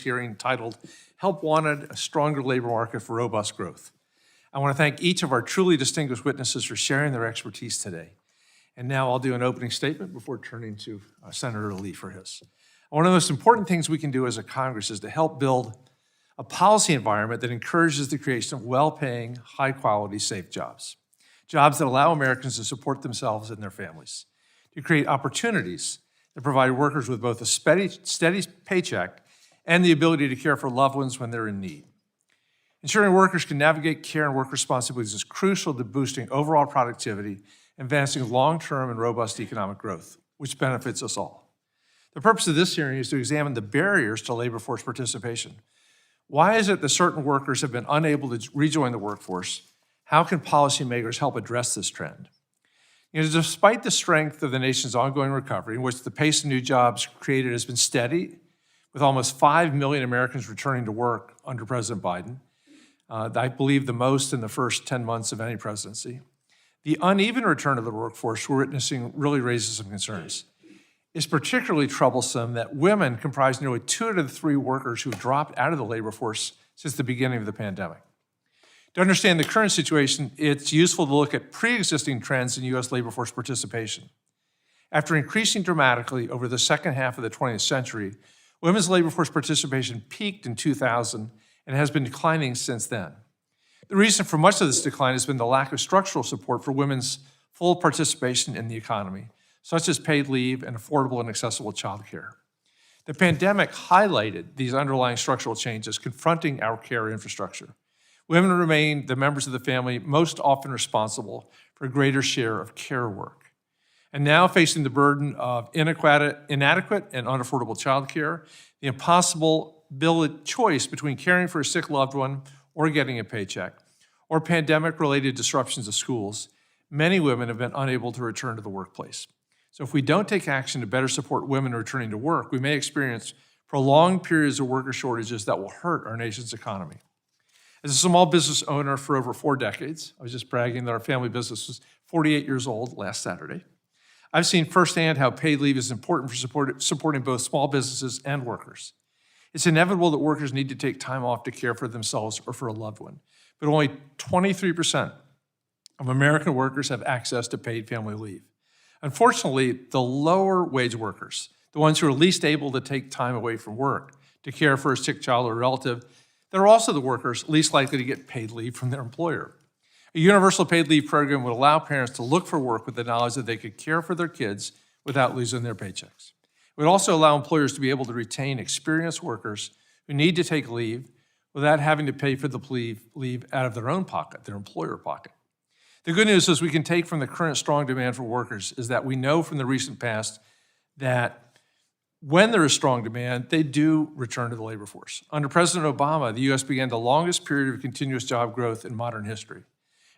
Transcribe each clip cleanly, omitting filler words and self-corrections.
hearing titled, Help Wanted, a Stronger Labor Market for Robust Growth. I want to thank each of our truly distinguished witnesses for sharing their expertise today. And now I'll do an opening statement before turning to Senator Lee for his. One of the most important things we can do as a Congress is to help build a policy environment that encourages the creation of well-paying, high-quality, safe jobs. Jobs that allow Americans to support themselves and their families. To create opportunities that provide workers with both a steady paycheck and the ability to care for loved ones when they're in need. Ensuring workers can navigate care and work responsibilities is crucial to boosting overall productivity and advancing long-term and robust economic growth, which benefits us all. The purpose of this hearing is to examine the barriers to labor force participation. Why is it that certain workers have been unable to rejoin the workforce? How can policymakers help address this trend? Despite the strength of the nation's ongoing recovery, in which the pace of new jobs created has been steady, with almost 5 million Americans returning to work under President Biden, I believe the most in the first 10 months of any presidency, the uneven return of the workforce we're witnessing really raises some concerns. It's particularly troublesome that women comprise nearly 2 out of the 3 workers who have dropped out of the labor force since the beginning of the pandemic. To understand the current situation, it's useful to look at pre-existing trends in U.S. labor force participation. After increasing dramatically over the second half of the 20th century, women's labor force participation peaked in 2000 and has been declining since then. The reason for much of this decline has been the lack of structural support for women's full participation in the economy, such as paid leave and affordable and accessible childcare. The pandemic highlighted these underlying structural changes confronting our care infrastructure. Women remain the members of the family most often responsible for a greater share of care work. And now facing the burden of inadequate and unaffordable childcare, the impossible choice between caring for a sick loved one or getting a paycheck, or pandemic-related disruptions to schools, many women have been unable to return to the workplace. So if we don't take action to better support women returning to work, we may experience prolonged periods of worker shortages that will hurt our nation's economy. As a small business owner for over 4 decades, I was just bragging that our family business was 48 years old last Saturday. I've seen firsthand how paid leave is important for supporting both small businesses and workers. It's inevitable that workers need to take time off to care for themselves or for a loved one, but only 23% of American workers have access to paid family leave. Unfortunately, the lower wage workers, the ones who are least able to take time away from work to care for a sick child or relative, they're also the workers least likely to get paid leave from their employer. A universal paid leave program would allow parents to look for work with the knowledge that they could care for their kids without losing their paychecks. It would also allow employers to be able to retain experienced workers who need to take leave without having to pay for the leave out of their own pocket, their employer pocket. The good news is we can take from the current strong demand for workers is that we know from the recent past that when there is strong demand, they do return to the labor force. Under President Obama, the U.S. began the longest period of continuous job growth in modern history.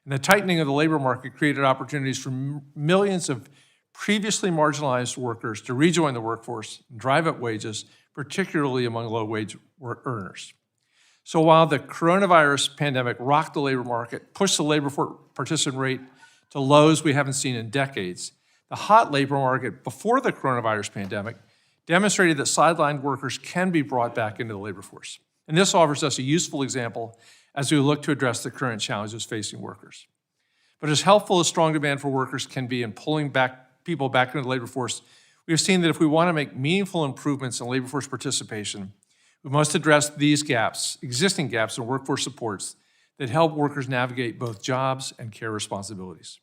And the tightening of the labor market created opportunities for millions of previously marginalized workers to rejoin the workforce and drive up wages, particularly among low-wage earners. So while the coronavirus pandemic rocked the labor market, pushed the labor force participation rate to lows we haven't seen in decades, the hot labor market before the coronavirus pandemic demonstrated that sidelined workers can be brought back into the labor force. And this offers us a useful example as we look to address the current challenges facing workers. But as helpful as strong demand for workers can be in pulling back people back into the labor force, we have seen that if we want to make meaningful improvements in labor force participation, we must address these gaps, existing gaps in workforce supports that help workers navigate both jobs and care responsibilities.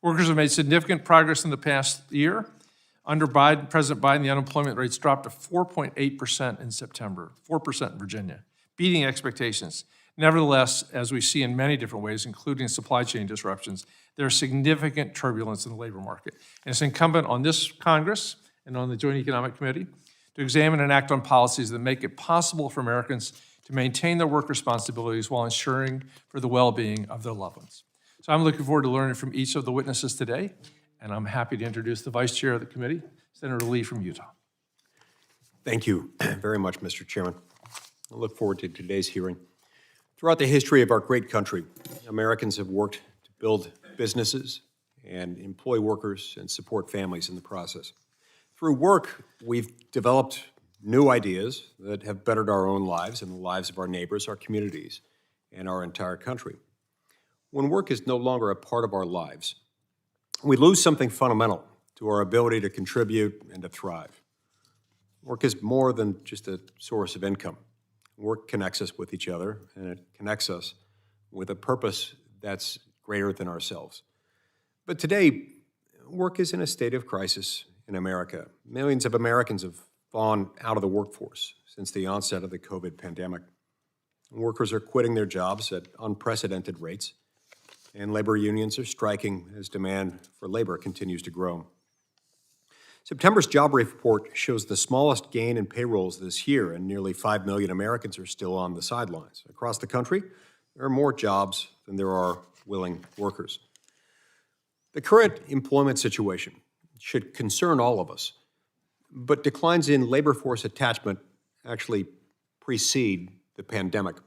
Workers have made significant progress in the past year. Under President Biden, the unemployment rates dropped to 4.8% in September, 4% in Virginia, beating expectations. Nevertheless, as we see in many different ways, including supply chain disruptions, there is significant turbulence in the labor market. And it's incumbent on this Congress and on the Joint Economic Committee to examine and act on policies that make it possible for Americans to maintain their work responsibilities while ensuring for the well-being of their loved ones. So I'm looking forward to learning from each of the witnesses today, and I'm happy to introduce the Vice Chair of the committee, Senator Lee from Utah. Thank you very much, Mr. Chairman. I look forward to today's hearing. Throughout the history of our great country, Americans have worked to build businesses and employ workers and support families in the process. Through work, we've developed new ideas that have bettered our own lives and the lives of our neighbors, our communities, and our entire country. When work is no longer a part of our lives, we lose something fundamental to our ability to contribute and to thrive. Work is more than just a source of income. Work connects us with each other, and it connects us with a purpose that's greater than ourselves. But today, work is in a state of crisis in America. Millions of Americans have fallen out of the workforce since the onset of the COVID pandemic. Workers are quitting their jobs at unprecedented rates, and labor unions are striking as demand for labor continues to grow. September's job report shows the smallest gain in payrolls this year, and nearly 5 million Americans are still on the sidelines. Across the country, there are more jobs than there are willing workers. The current employment situation should concern all of us, but declines in labor force attachment actually precede the pandemic.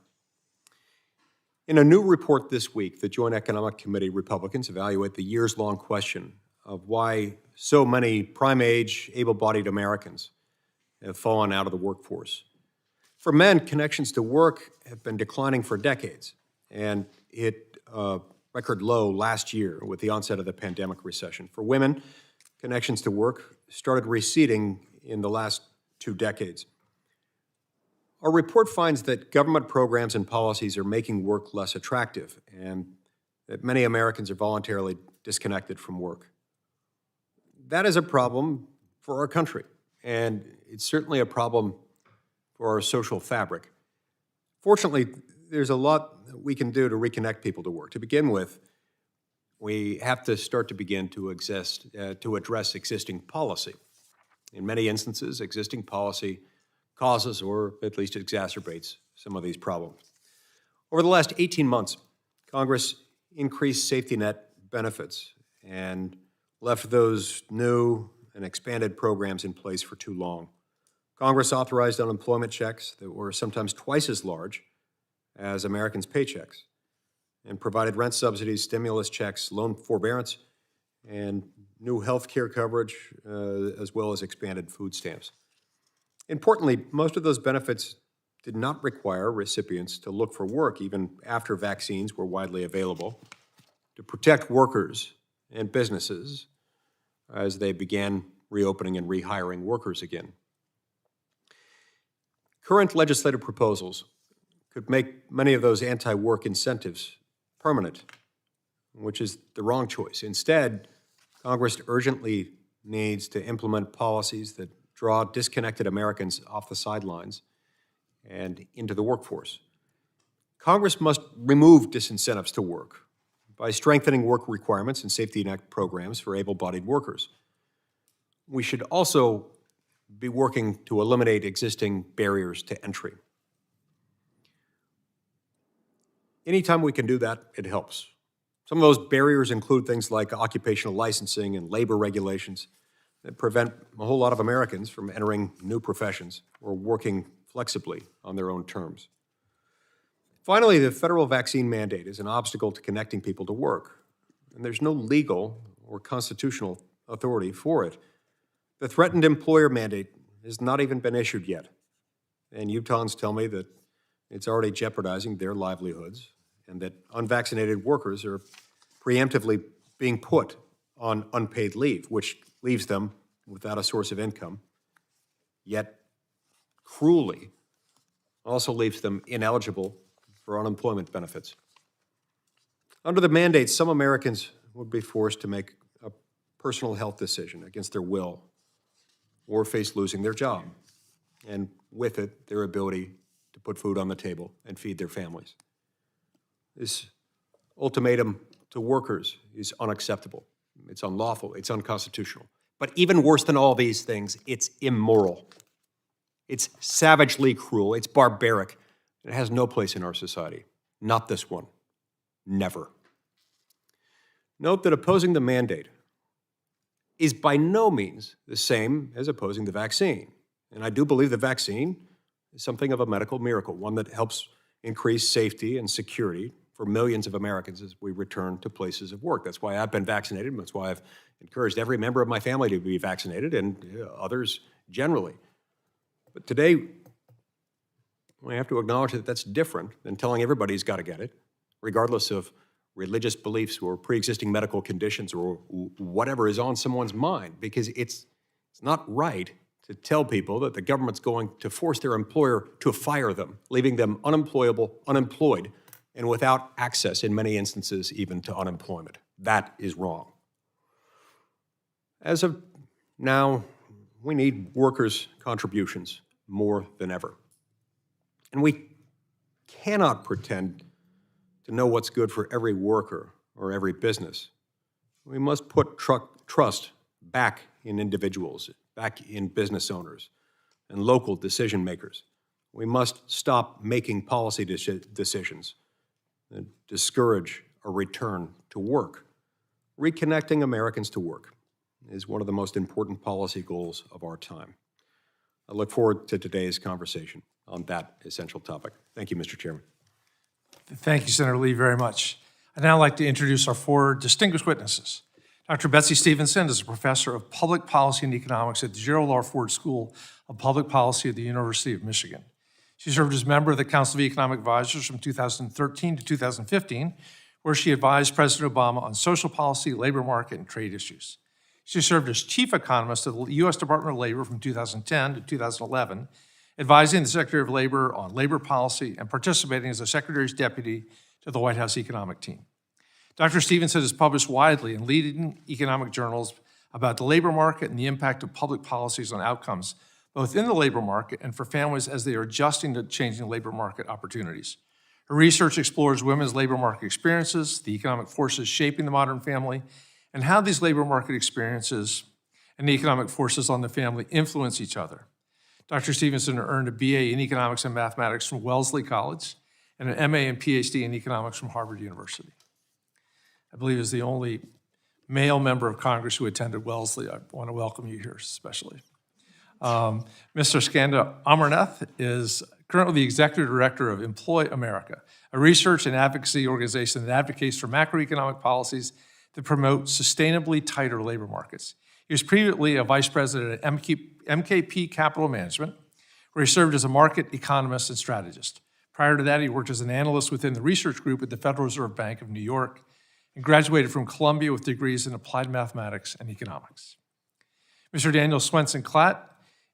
In a new report this week, the Joint Economic Committee Republicans evaluate the years-long question of why so many prime-age, able-bodied Americans have fallen out of the workforce. For men, connections to work have been declining for decades and hit a record low last year with the onset of the pandemic recession. For women, connections to work started receding in the last 2 decades. Our report finds that government programs and policies are making work less attractive and that many Americans are voluntarily disconnected from work. That is a problem for our country, and it's certainly a problem for our social fabric. Fortunately, there's a lot that we can do to reconnect people to work. To begin with, we have to start to begin to address existing policy. In many instances, existing policy causes or at least exacerbates some of these problems. Over the last 18 months, Congress increased safety net benefits and left those new and expanded programs in place for too long. Congress authorized unemployment checks that were sometimes twice as large as Americans' paychecks and provided rent subsidies, stimulus checks, loan forbearance, and new health care coverage, as well as expanded food stamps. Importantly, most of those benefits did not require recipients to look for work even after vaccines were widely available to protect workers and businesses as they began reopening and rehiring workers again. Current legislative proposals could make many of those anti-work incentives permanent, which is the wrong choice. Instead, Congress urgently needs to implement policies that draw disconnected Americans off the sidelines and into the workforce. Congress must remove disincentives to work by strengthening work requirements and safety net programs for able-bodied workers. We should also be working to eliminate existing barriers to entry. Anytime we can do that, it helps. Some of those barriers include things like occupational licensing and labor regulations that prevent a whole lot of Americans from entering new professions or working flexibly on their own terms. Finally, the federal vaccine mandate is an obstacle to connecting people to work, and there's no legal or constitutional authority for it. The threatened employer mandate has not even been issued yet, and Utahns tell me that it's already jeopardizing their livelihoods and that unvaccinated workers are preemptively being put on unpaid leave, which leaves them without a source of income, yet cruelly also leaves them ineligible for unemployment benefits. Under the mandate, some Americans would be forced to make a personal health decision against their will or face losing their job, and with it, their ability to put food on the table and feed their families. This ultimatum to workers is unacceptable. It's unlawful. It's unconstitutional. But even worse than all these things, it's immoral. It's savagely cruel. It's barbaric. It has no place in our society. Not this one. Never. Note that opposing the mandate is by no means the same as opposing the vaccine. And I do believe the vaccine is something of a medical miracle, one that helps increase safety and security for millions of Americans as we return to places of work. That's why I've been vaccinated, and that's why I've encouraged every member of my family to be vaccinated and others generally. But today, we have to acknowledge that that's different than telling everybody he's got to get it, regardless of religious beliefs or pre-existing medical conditions or whatever is on someone's mind, because it's not right to tell people that the government's going to force their employer to fire them, leaving them unemployable, unemployed, and without access, in many instances, even to unemployment. That is wrong. As of now, we need workers' contributions more than ever. And we cannot pretend to know what's good for every worker or every business. We must put trust back in individuals, back in business owners and local decision makers. We must stop making policy decisions that discourage a return to work. Reconnecting Americans to work is one of the most important policy goals of our time. I look forward to today's conversation on that essential topic. Thank you, Mr. Chairman. Thank you, Senator Lee, very much. I'd now like to introduce our four distinguished witnesses. Dr. Betsy Stevenson is a professor of public policy and economics at the Gerald R. Ford School of Public Policy at the University of Michigan. She served as member of the Council of Economic Advisors from 2013 to 2015, where she advised President Obama on social policy, labor market, and trade issues. She served as chief economist of the U.S. Department of Labor from 2010 to 2011, advising the Secretary of Labor on labor policy and participating as the Secretary's deputy to the White House economic team. Dr. Stevenson has published widely in leading economic journals about the labor market and the impact of public policies on outcomes, both in the labor market and for families as they are adjusting to changing labor market opportunities. Her research explores women's labor market experiences, the economic forces shaping the modern family, and how these labor market experiences and the economic forces on the family influence each other. Dr. Stevenson earned a BA in economics and mathematics from Wellesley College and an MA and PhD in economics from Harvard University. I believe is the only male member of Congress who attended Wellesley. I want to welcome you here especially. Mr. Skanda Amarnath is currently the executive director of Employ America, a research and advocacy organization that advocates for macroeconomic policies that promote sustainably tighter labor markets. He was previously a vice president at MKP Capital Management, where he served as a market economist and strategist. Prior to that, he worked as an analyst within the research group at the Federal Reserve Bank of New York and graduated from Columbia with degrees in applied mathematics and economics. Mr. Daniel Swenson-Klatt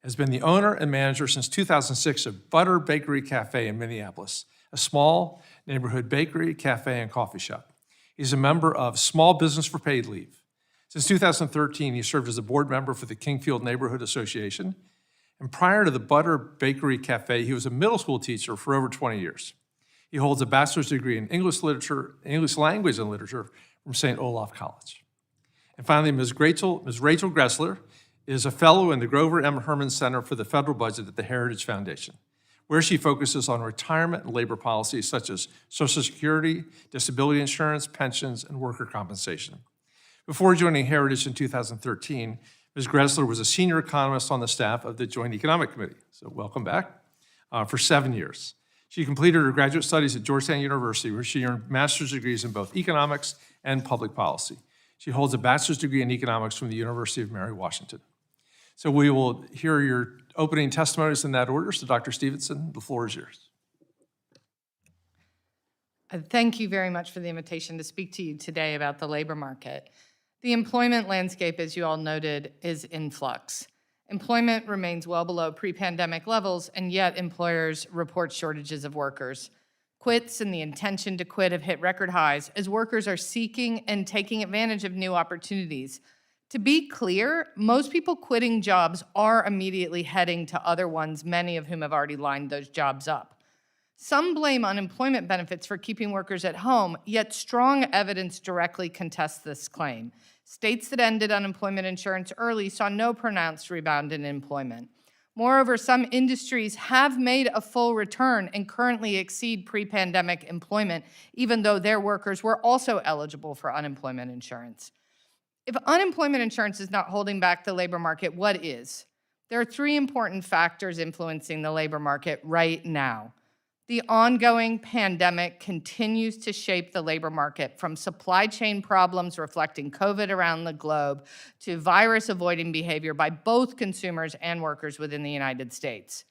has been the owner and manager since 2006 of Butter Bakery Cafe in Minneapolis, a small neighborhood bakery, cafe, and coffee shop. He's a member of Small Business for Paid Leave. Since 2013, he served as a board member for the Kingfield Neighborhood Association. And prior to the Butter Bakery Cafe, he was a middle school teacher for over 20 years. He holds a bachelor's degree in English language and literature from St. Olaf College. And finally, Ms. Rachel Gressler is a fellow in the Grover M. Herman Center for the Federal Budget at the Heritage Foundation, where she focuses on retirement and labor policies such as Social Security, disability insurance, pensions, and worker compensation. Before joining Heritage in 2013, Ms. Gressler was a senior economist on the staff of the Joint Economic Committee, so welcome back, for 7 years. She completed her graduate studies at Georgetown University, where she earned master's degrees in both economics and public policy. She holds a bachelor's degree in economics from the University of Mary Washington. So we will hear your opening testimonies in that order. So Dr. Stevenson, the floor is yours. Thank you very much for the invitation to speak to you today about the labor market. The employment landscape, as you all noted, is in flux. Employment remains well below pre-pandemic levels, and yet employers report shortages of workers. Quits and the intention to quit have hit record highs as workers are seeking and taking advantage of new opportunities. To be clear, most people quitting jobs are immediately heading to other ones, many of whom have already lined those jobs up. Some blame unemployment benefits for keeping workers at home, yet strong evidence directly contests this claim. States that ended unemployment insurance early saw no pronounced rebound in employment. Moreover, some industries have made a full return and currently exceed pre-pandemic employment, even though their workers were also eligible for unemployment insurance. If unemployment insurance is not holding back the labor market, what is? There are three important factors influencing the labor market right now: The ongoing pandemic continues to shape the labor market, from supply chain problems reflecting COVID around the globe to virus-avoiding behavior by both consumers and workers within the United States.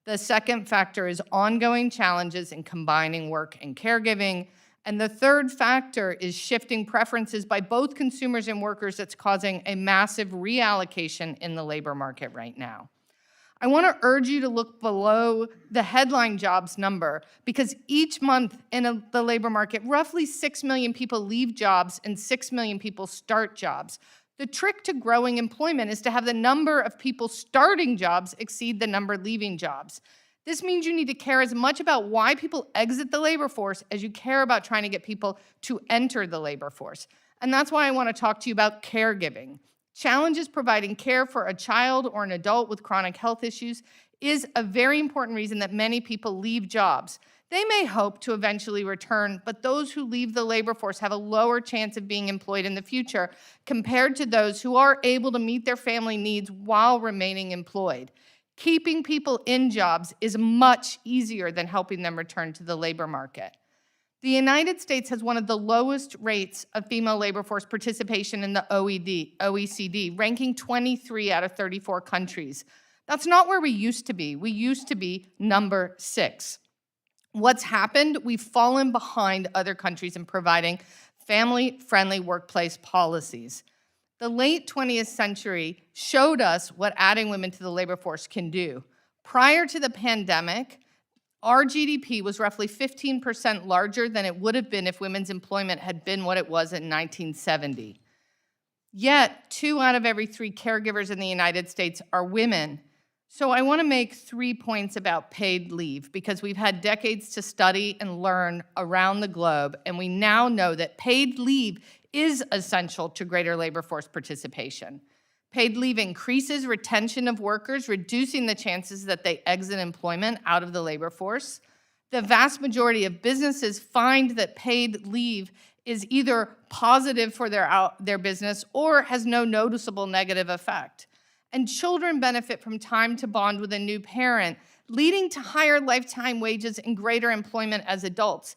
The second factor is ongoing challenges in combining work and caregiving. And the third factor is shifting preferences by both consumers and workers that's causing a massive reallocation in the labor market right now. I want to urge you to look below the headline jobs number, because each month in the labor market, roughly 6 million people leave jobs and 6 million people start jobs. The trick to growing employment is to have the number of people starting jobs exceed the number leaving jobs. This means you need to care as much about why people exit the labor force as you care about trying to get people to enter the labor force. And that's why I want to talk to you about caregiving. Challenges providing care for a child or an adult with chronic health issues is a very important reason that many people leave jobs. They may hope to eventually return, but those who leave the labor force have a lower chance of being employed in the future compared to those who are able to meet their family needs while remaining employed. Keeping people in jobs is much easier than helping them return to the labor market. The United States has one of the lowest rates of female labor force participation in the OECD, ranking 23 out of 34 countries. That's not where we used to be. We used to be number 6. What's happened? We've fallen behind other countries in providing family-friendly workplace policies. The late 20th century showed us what adding women to the labor force can do. Prior to the pandemic, our GDP was roughly 15% larger than it would have been if women's employment had been what it was in 1970. Yet, 2 out of every 3 caregivers in the United States are women. So I want to make 3 points about paid leave, because we've had decades to study and learn around the globe, and we now know that paid leave is essential to greater labor force participation. Paid leave increases retention of workers, reducing the chances that they exit employment out of the labor force. The vast majority of businesses find that paid leave is either positive for their business or has no noticeable negative effect. And children benefit from time to bond with a new parent, leading to higher lifetime wages and greater employment as adults.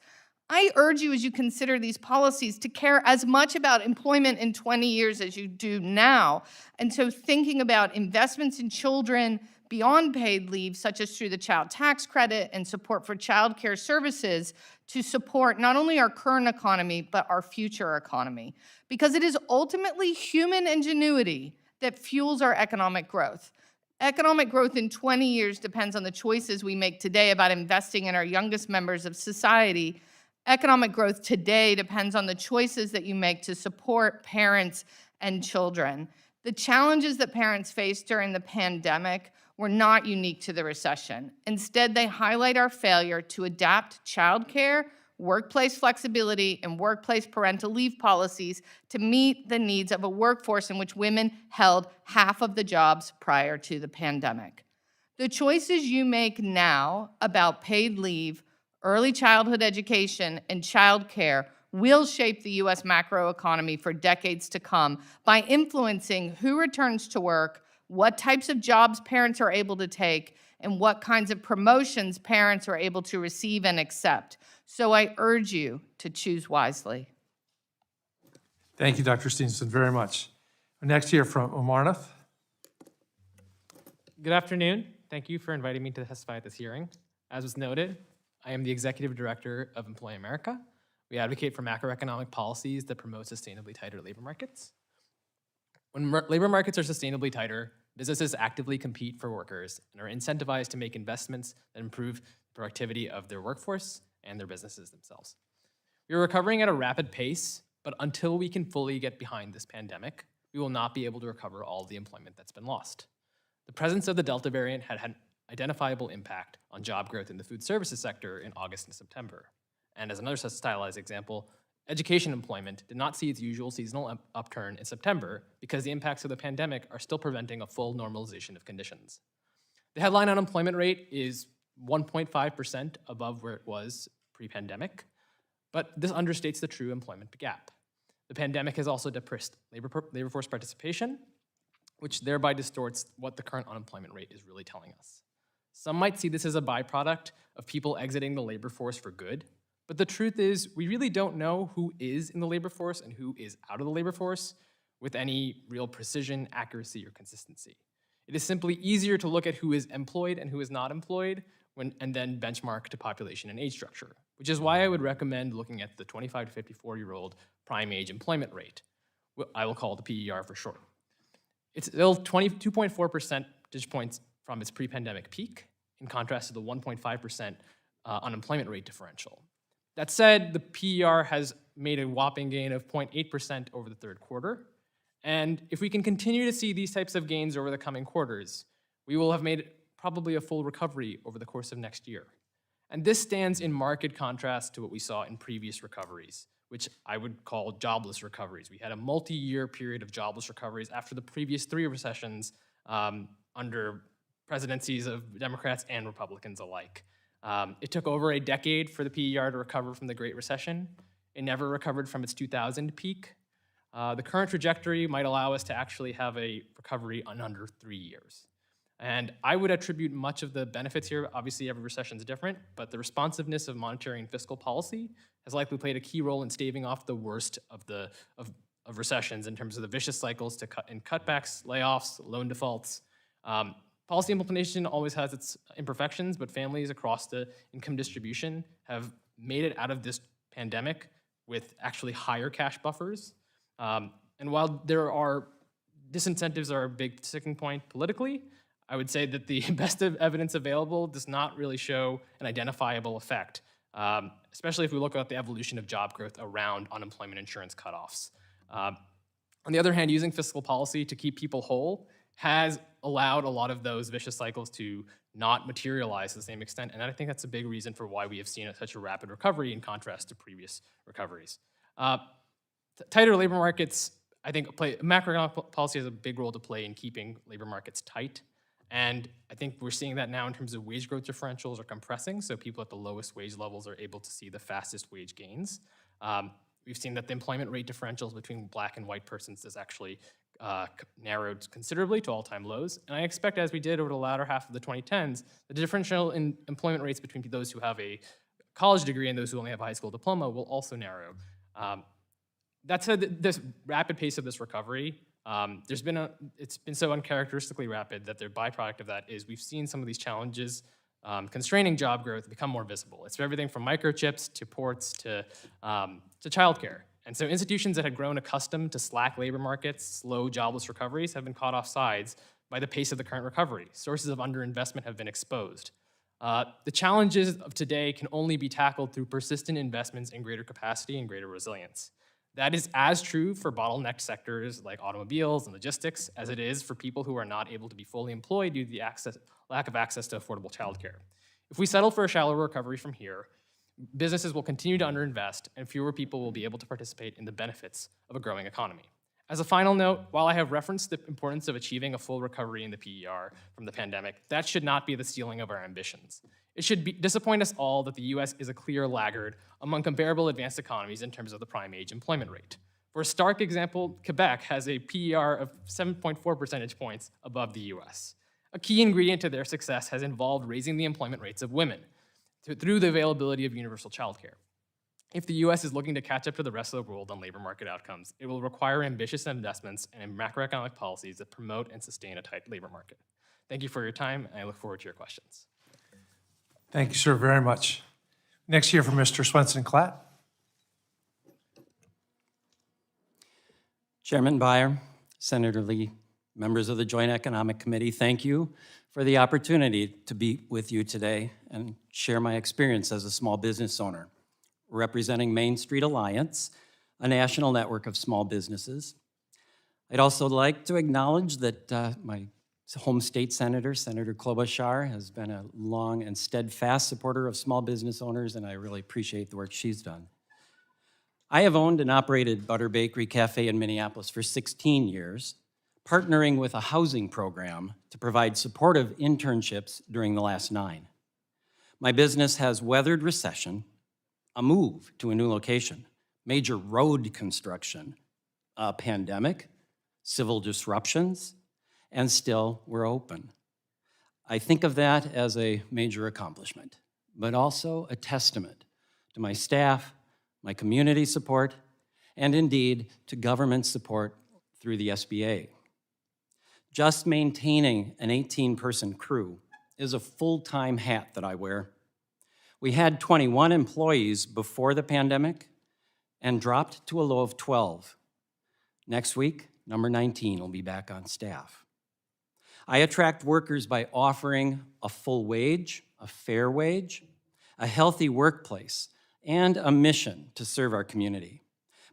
I urge you, as you consider these policies, to care as much about employment in 20 years as you do now. And so thinking about investments in children beyond paid leave, such as through the child tax credit and support for child care services, to support not only our current economy, but our future economy. Because it is ultimately human ingenuity that fuels our economic growth. Economic growth in 20 years depends on the choices we make today about investing in our youngest members of society. Economic growth today depends on the choices that you make to support parents and children. The challenges that parents faced during the pandemic were not unique to the recession. Instead, they highlight our failure to adapt childcare, workplace flexibility, and workplace parental leave policies to meet the needs of a workforce in which women held half of the jobs prior to the pandemic. The choices you make now about paid leave, early childhood education, and childcare will shape the U.S. macroeconomy for decades to come by influencing who returns to work, what types of jobs parents are able to take, and what kinds of promotions parents are able to receive and accept. So I urge you to choose wisely. Thank you, Dr. Stevenson, very much. Next here from Amarnath. Good afternoon. Thank you for inviting me to testify at this hearing. As was noted, I am the Executive Director of Employ America. We advocate for macroeconomic policies that promote sustainably tighter labor markets. When labor markets are sustainably tighter, businesses actively compete for workers and are incentivized to make investments that improve the productivity of their workforce and their businesses themselves. We are recovering at a rapid pace, but until we can fully get behind this pandemic, we will not be able to recover all the employment that's been lost. The presence of the Delta variant had an identifiable impact on job growth in the food services sector in August and September. And as another stylized example, education employment did not see its usual seasonal upturn in September because the impacts of the pandemic are still preventing a full normalization of conditions. The headline unemployment rate is 1.5% above where it was pre-pandemic, but this understates the true employment gap. The pandemic has also depressed labor force participation, which thereby distorts what the current unemployment rate is really telling us. Some might see this as a byproduct of people exiting the labor force for good, but the truth is we really don't know who is in the labor force and who is out of the labor force with any real precision, accuracy, or consistency. It is simply easier to look at who is employed and who is not employed and then benchmark to population and age structure, which is why I would recommend looking at the 25 to 54-year-old prime age employment rate. I will call it the PER for short. It's still 22.4 percentage points from its pre-pandemic peak, in contrast to the 1.5% unemployment rate differential. That said, the PER has made a whopping gain of 0.8% over the third quarter. And if we can continue to see these types of gains over the coming quarters, we will have made probably a full recovery over the course of next year. And this stands in marked contrast to what we saw in previous recoveries, which I would call jobless recoveries. We had a multi-year period of jobless recoveries after the previous 3 recessions under presidencies of Democrats and Republicans alike. It took over a decade for the PER to recover from the Great Recession. It never recovered from its 2000 peak. The current trajectory might allow us to actually have a recovery in under 3 years. And I would attribute much of the benefits here, obviously every recession is different, but the responsiveness of monetary and fiscal policy has likely played a key role in staving off the worst of recessions in terms of the vicious cycles in cutbacks, layoffs, loan defaults. Policy implementation always has its imperfections, but families across the income distribution have made it out of this pandemic with actually higher cash buffers. And while disincentives are a big sticking point politically, I would say that the best of evidence available does not really show an identifiable effect, especially if we look at the evolution of job growth around unemployment insurance cutoffs. On the other hand, using fiscal policy to keep people whole has allowed a lot of those vicious cycles to not materialize to the same extent, and I think that's a big reason for why we have seen such a rapid recovery in contrast to previous recoveries. Tighter labor markets, I think macroeconomic policy has a big role to play in keeping labor markets tight. And I think we're seeing that now in terms of wage growth differentials are compressing, so people at the lowest wage levels are able to see the fastest wage gains. We've seen that the employment rate differentials between black and white persons has actually narrowed considerably to all-time lows. And I expect, as we did over the latter half of the 2010s, the differential in employment rates between those who have a college degree and those who only have a high school diploma will also narrow. That said, this rapid pace of this recovery, it's been so uncharacteristically rapid that the byproduct of that is we've seen some of these challenges constraining job growth become more visible. It's everything from microchips to ports to childcare. And so institutions that had grown accustomed to slack labor markets, slow jobless recoveries have been caught off sides by the pace of the current recovery. Sources of underinvestment have been exposed. The challenges of today can only be tackled through persistent investments in greater capacity and greater resilience. That is as true for bottlenecked sectors like automobiles and logistics as it is for people who are not able to be fully employed due to the lack of access to affordable childcare. If we settle for a shallow recovery from here, businesses will continue to underinvest and fewer people will be able to participate in the benefits of a growing economy. As a final note, while I have referenced the importance of achieving a full recovery in the PER from the pandemic, that should not be the ceiling of our ambitions. It should disappoint us all that the US is a clear laggard among comparable advanced economies in terms of the prime age employment rate. For a stark example, Quebec has a PER of 7.4 percentage points above the US. A key ingredient to their success has involved raising the employment rates of women through the availability of universal childcare. If the US is looking to catch up to the rest of the world on labor market outcomes, it will require ambitious investments and macroeconomic policies that promote and sustain a tight labor market. Thank you for your time, and I look forward to your questions. Thank you, sir, very much. Next, here from Mr. Swenson-Klatt. Chairman Beyer, Senator Lee, members of the Joint Economic Committee, thank you for the opportunity to be with you today and share my experience as a small business owner, representing Main Street Alliance, a national network of small businesses. I'd also like to acknowledge that my home state senator, Senator Klobuchar, has been a long and steadfast supporter of small business owners, and I really appreciate the work she's done. I have owned and operated Butter Bakery Cafe in Minneapolis for 16 years, partnering with a housing program to provide supportive internships during the last 9. My business has weathered recession, a move to a new location, major road construction, a pandemic, civil disruptions, and still we're open. I think of that as a major accomplishment, but also a testament to my staff, my community support, and indeed to government support through the SBA. Just maintaining an 18-person crew is a full-time hat that I wear. We had 21 employees before the pandemic and dropped to a low of 12. Next week, number 19 will be back on staff. I attract workers by offering a full wage, a fair wage, a healthy workplace, and a mission to serve our community.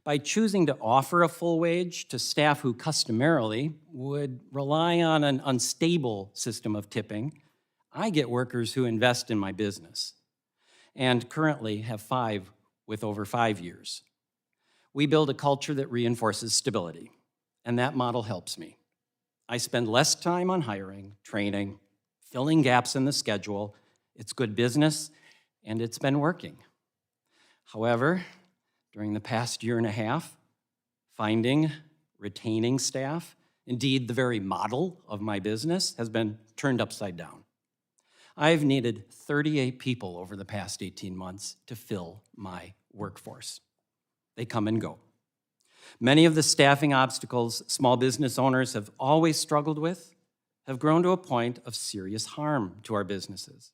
By choosing to offer a full wage to staff who customarily would rely on an unstable system of tipping, I get workers who invest in my business and currently have 5 with over 5 years. We build a culture that reinforces stability, and that model helps me. I spend less time on hiring, training, filling gaps in the schedule. It's good business, and it's been working. However, during the past year and a half, finding, retaining staff, indeed the very model of my business, has been turned upside down. I've needed 38 people over the past 18 months to fill my workforce. They come and go. Many of the staffing obstacles small business owners have always struggled with have grown to a point of serious harm to our businesses.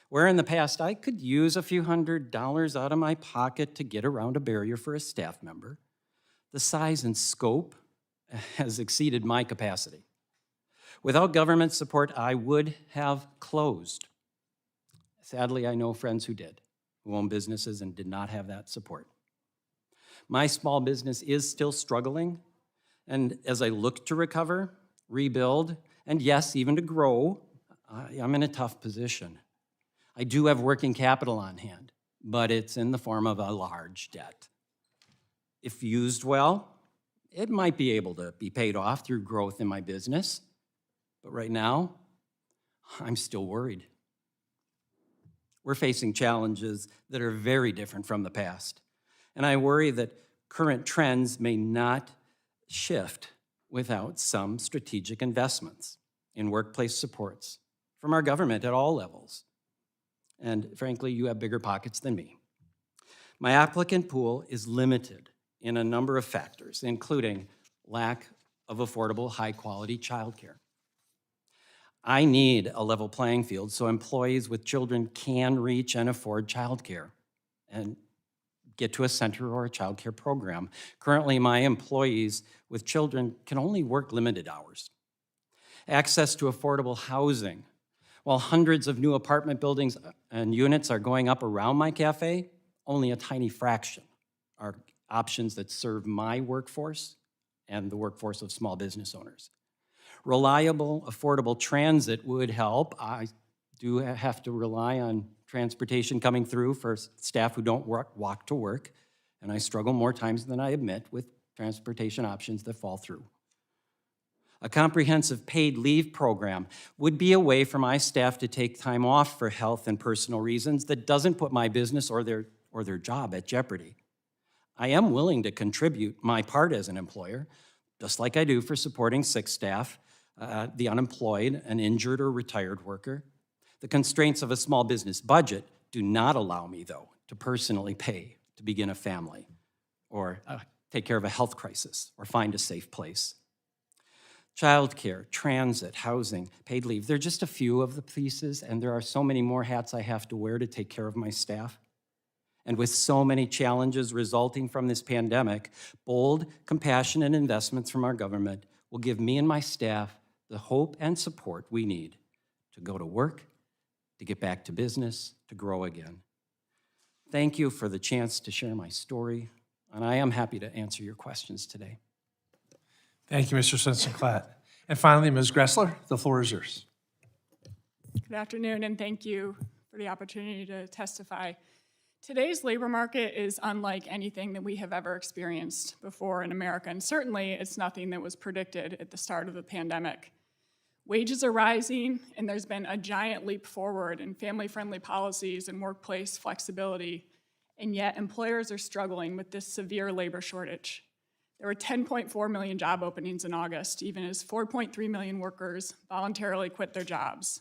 Where in the past I could use a few $100s out of my pocket to get around a barrier for a staff member, the size and scope has exceeded my capacity. Without government support, I would have closed. Sadly, I know friends who did, who own businesses and did not have that support. My small business is still struggling, and as I look to recover, rebuild, and yes, even to grow, I'm in a tough position. I do have working capital on hand, but it's in the form of a large debt. If used well, it might be able to be paid off through growth in my business, but right now, I'm still worried. We're facing challenges that are very different from the past, and I worry that current trends may not shift without some strategic investments in workplace supports from our government at all levels. And frankly, you have bigger pockets than me. My applicant pool is limited in a number of factors, including lack of affordable, high-quality childcare. I need a level playing field so employees with children can reach and afford childcare and get to a center or a childcare program. Currently, my employees with children can only work limited hours. Access to affordable housing. While hundreds of new apartment buildings and units are going up around my cafe, only a tiny fraction are options that serve my workforce and the workforce of small business owners. Reliable, affordable transit would help. I do have to rely on transportation coming through for staff who don't walk to work, and I struggle more times than I admit with transportation options that fall through. A comprehensive paid leave program would be a way for my staff to take time off for health and personal reasons that doesn't put my business or their job at jeopardy. I am willing to contribute my part as an employer, just like I do for supporting sick staff, the unemployed, an injured or retired worker. The constraints of a small business budget do not allow me, though, to personally pay to begin a family or take care of a health crisis or find a safe place. Childcare, transit, housing, paid leave, they're just a few of the pieces, and there are so many more hats I have to wear to take care of my staff. And with so many challenges resulting from this pandemic, bold, compassionate investments from our government will give me and my staff the hope and support we need to go to work, to get back to business, to grow again. Thank you for the chance to share my story, and I am happy to answer your questions today. Thank you, Mr. Sensen-Klatt. And finally, Ms. Gressler, the floor is yours. Good afternoon, and thank you for the opportunity to testify. Today's labor market is unlike anything that we have ever experienced before in America, and certainly it's nothing that was predicted at the start of the pandemic. Wages are rising, and there's been a giant leap forward in family-friendly policies and workplace flexibility, and yet employers are struggling with this severe labor shortage. There were 10.4 million job openings in August, even as 4.3 million workers voluntarily quit their jobs.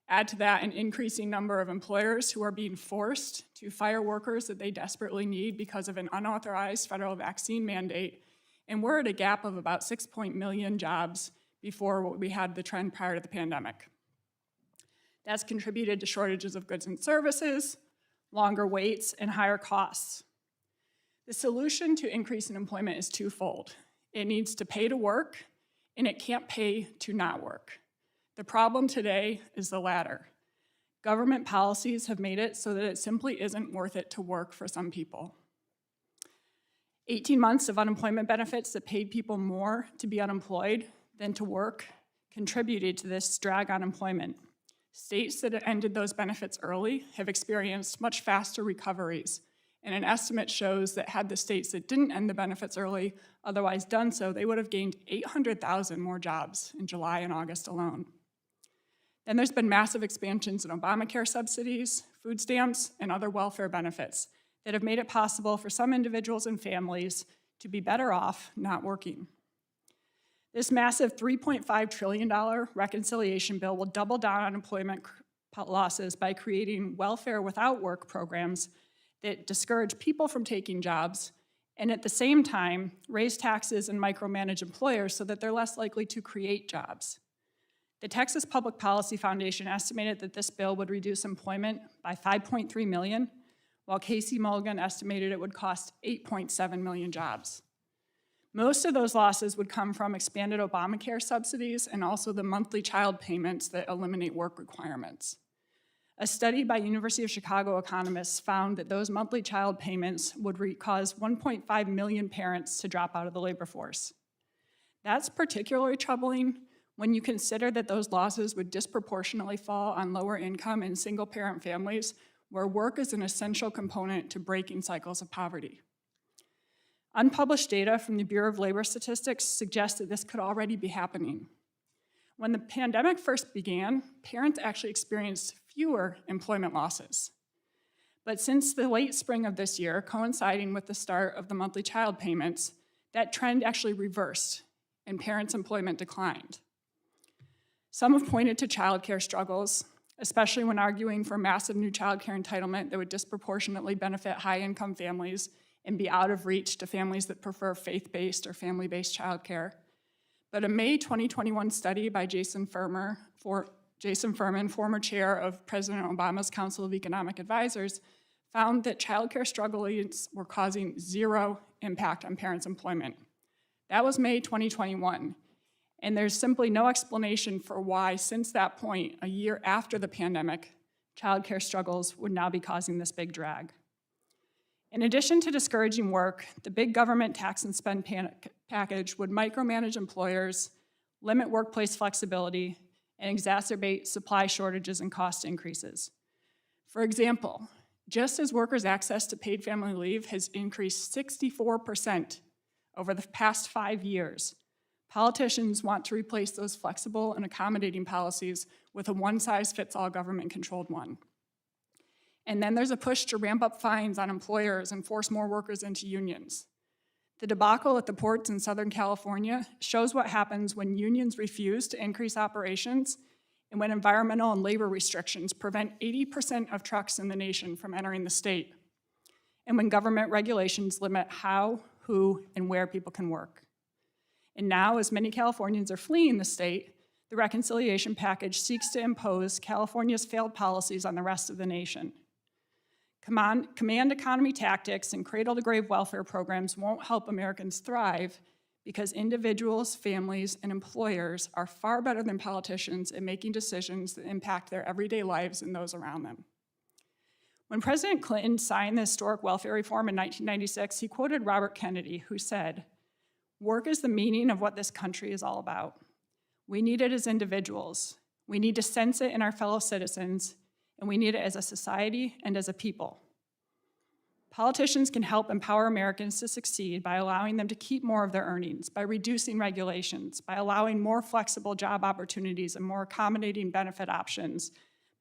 Add to that an increasing number of employers who are being forced to fire workers that they desperately need because of an unauthorized federal vaccine mandate, and we're at a gap of about 6 million jobs before what we had the trend prior to the pandemic. That's contributed to shortages of goods and services, longer waits, and higher costs. The solution to increase in employment is twofold. It needs to pay to work, and it can't pay to not work. The problem today is the latter. Government policies have made it so that it simply isn't worth it to work for some people. 18 months of unemployment benefits that paid people more to be unemployed than to work contributed to this drag on employment. States that ended those benefits early have experienced much faster recoveries, and an estimate shows that had the states that didn't end the benefits early otherwise done so, they would have gained 800,000 more jobs in July and August alone. Then there's been massive expansions in Obamacare subsidies, food stamps, and other welfare benefits that have made it possible for some individuals and families to be better off not working. This massive $3.5 trillion reconciliation bill will double down on employment losses by creating welfare without work programs that discourage people from taking jobs and at the same time raise taxes and micromanage employers so that they're less likely to create jobs. The Texas Public Policy Foundation estimated that this bill would reduce employment by 5.3 million, while Casey Mulligan estimated it would cost 8.7 million jobs. Most of those losses would come from expanded Obamacare subsidies and also the monthly child payments that eliminate work requirements. A study by University of Chicago economists found that those monthly child payments would cause 1.5 million parents to drop out of the labor force. That's particularly troubling when you consider that those losses would disproportionately fall on lower income and single-parent families where work is an essential component to breaking cycles of poverty. Unpublished data from the Bureau of Labor Statistics suggests that this could already be happening. When the pandemic first began, parents actually experienced fewer employment losses. But since the late spring of this year, coinciding with the start of the monthly child payments, that trend actually reversed and parents' employment declined. Some have pointed to childcare struggles, especially when arguing for massive new childcare entitlement that would disproportionately benefit high-income families and be out of reach to families that prefer faith-based or family-based childcare. But a May 2021 study by Jason Furman, former chair of President Obama's Council of Economic Advisors, found that childcare struggles were causing zero impact on parents' employment. That was May 2021. And there's simply no explanation for why, since that point, a year after the pandemic, childcare struggles would now be causing this big drag. In addition to discouraging work, the big government tax and spend package would micromanage employers, limit workplace flexibility, and exacerbate supply shortages and cost increases. For example, just as workers' access to paid family leave has increased 64% over the past 5 years, politicians want to replace those flexible and accommodating policies with a one-size-fits-all government-controlled one. And then there's a push to ramp up fines on employers and force more workers into unions. The debacle at the ports in Southern California shows what happens when unions refuse to increase operations and when environmental and labor restrictions prevent 80% of trucks in the nation from entering the state, and when government regulations limit how, who, and where people can work. And now, as many Californians are fleeing the state, the reconciliation package seeks to impose California's failed policies on the rest of the nation. Command economy tactics and cradle-to-grave welfare programs won't help Americans thrive because individuals, families, and employers are far better than politicians at making decisions that impact their everyday lives and those around them. When President Clinton signed the historic welfare reform in 1996, he quoted Robert Kennedy, who said, "Work is the meaning of what this country is all about. We need it as individuals. We need to sense it in our fellow citizens, and we need it as a society and as a people." Politicians can help empower Americans to succeed by allowing them to keep more of their earnings, by reducing regulations, by allowing more flexible job opportunities and more accommodating benefit options,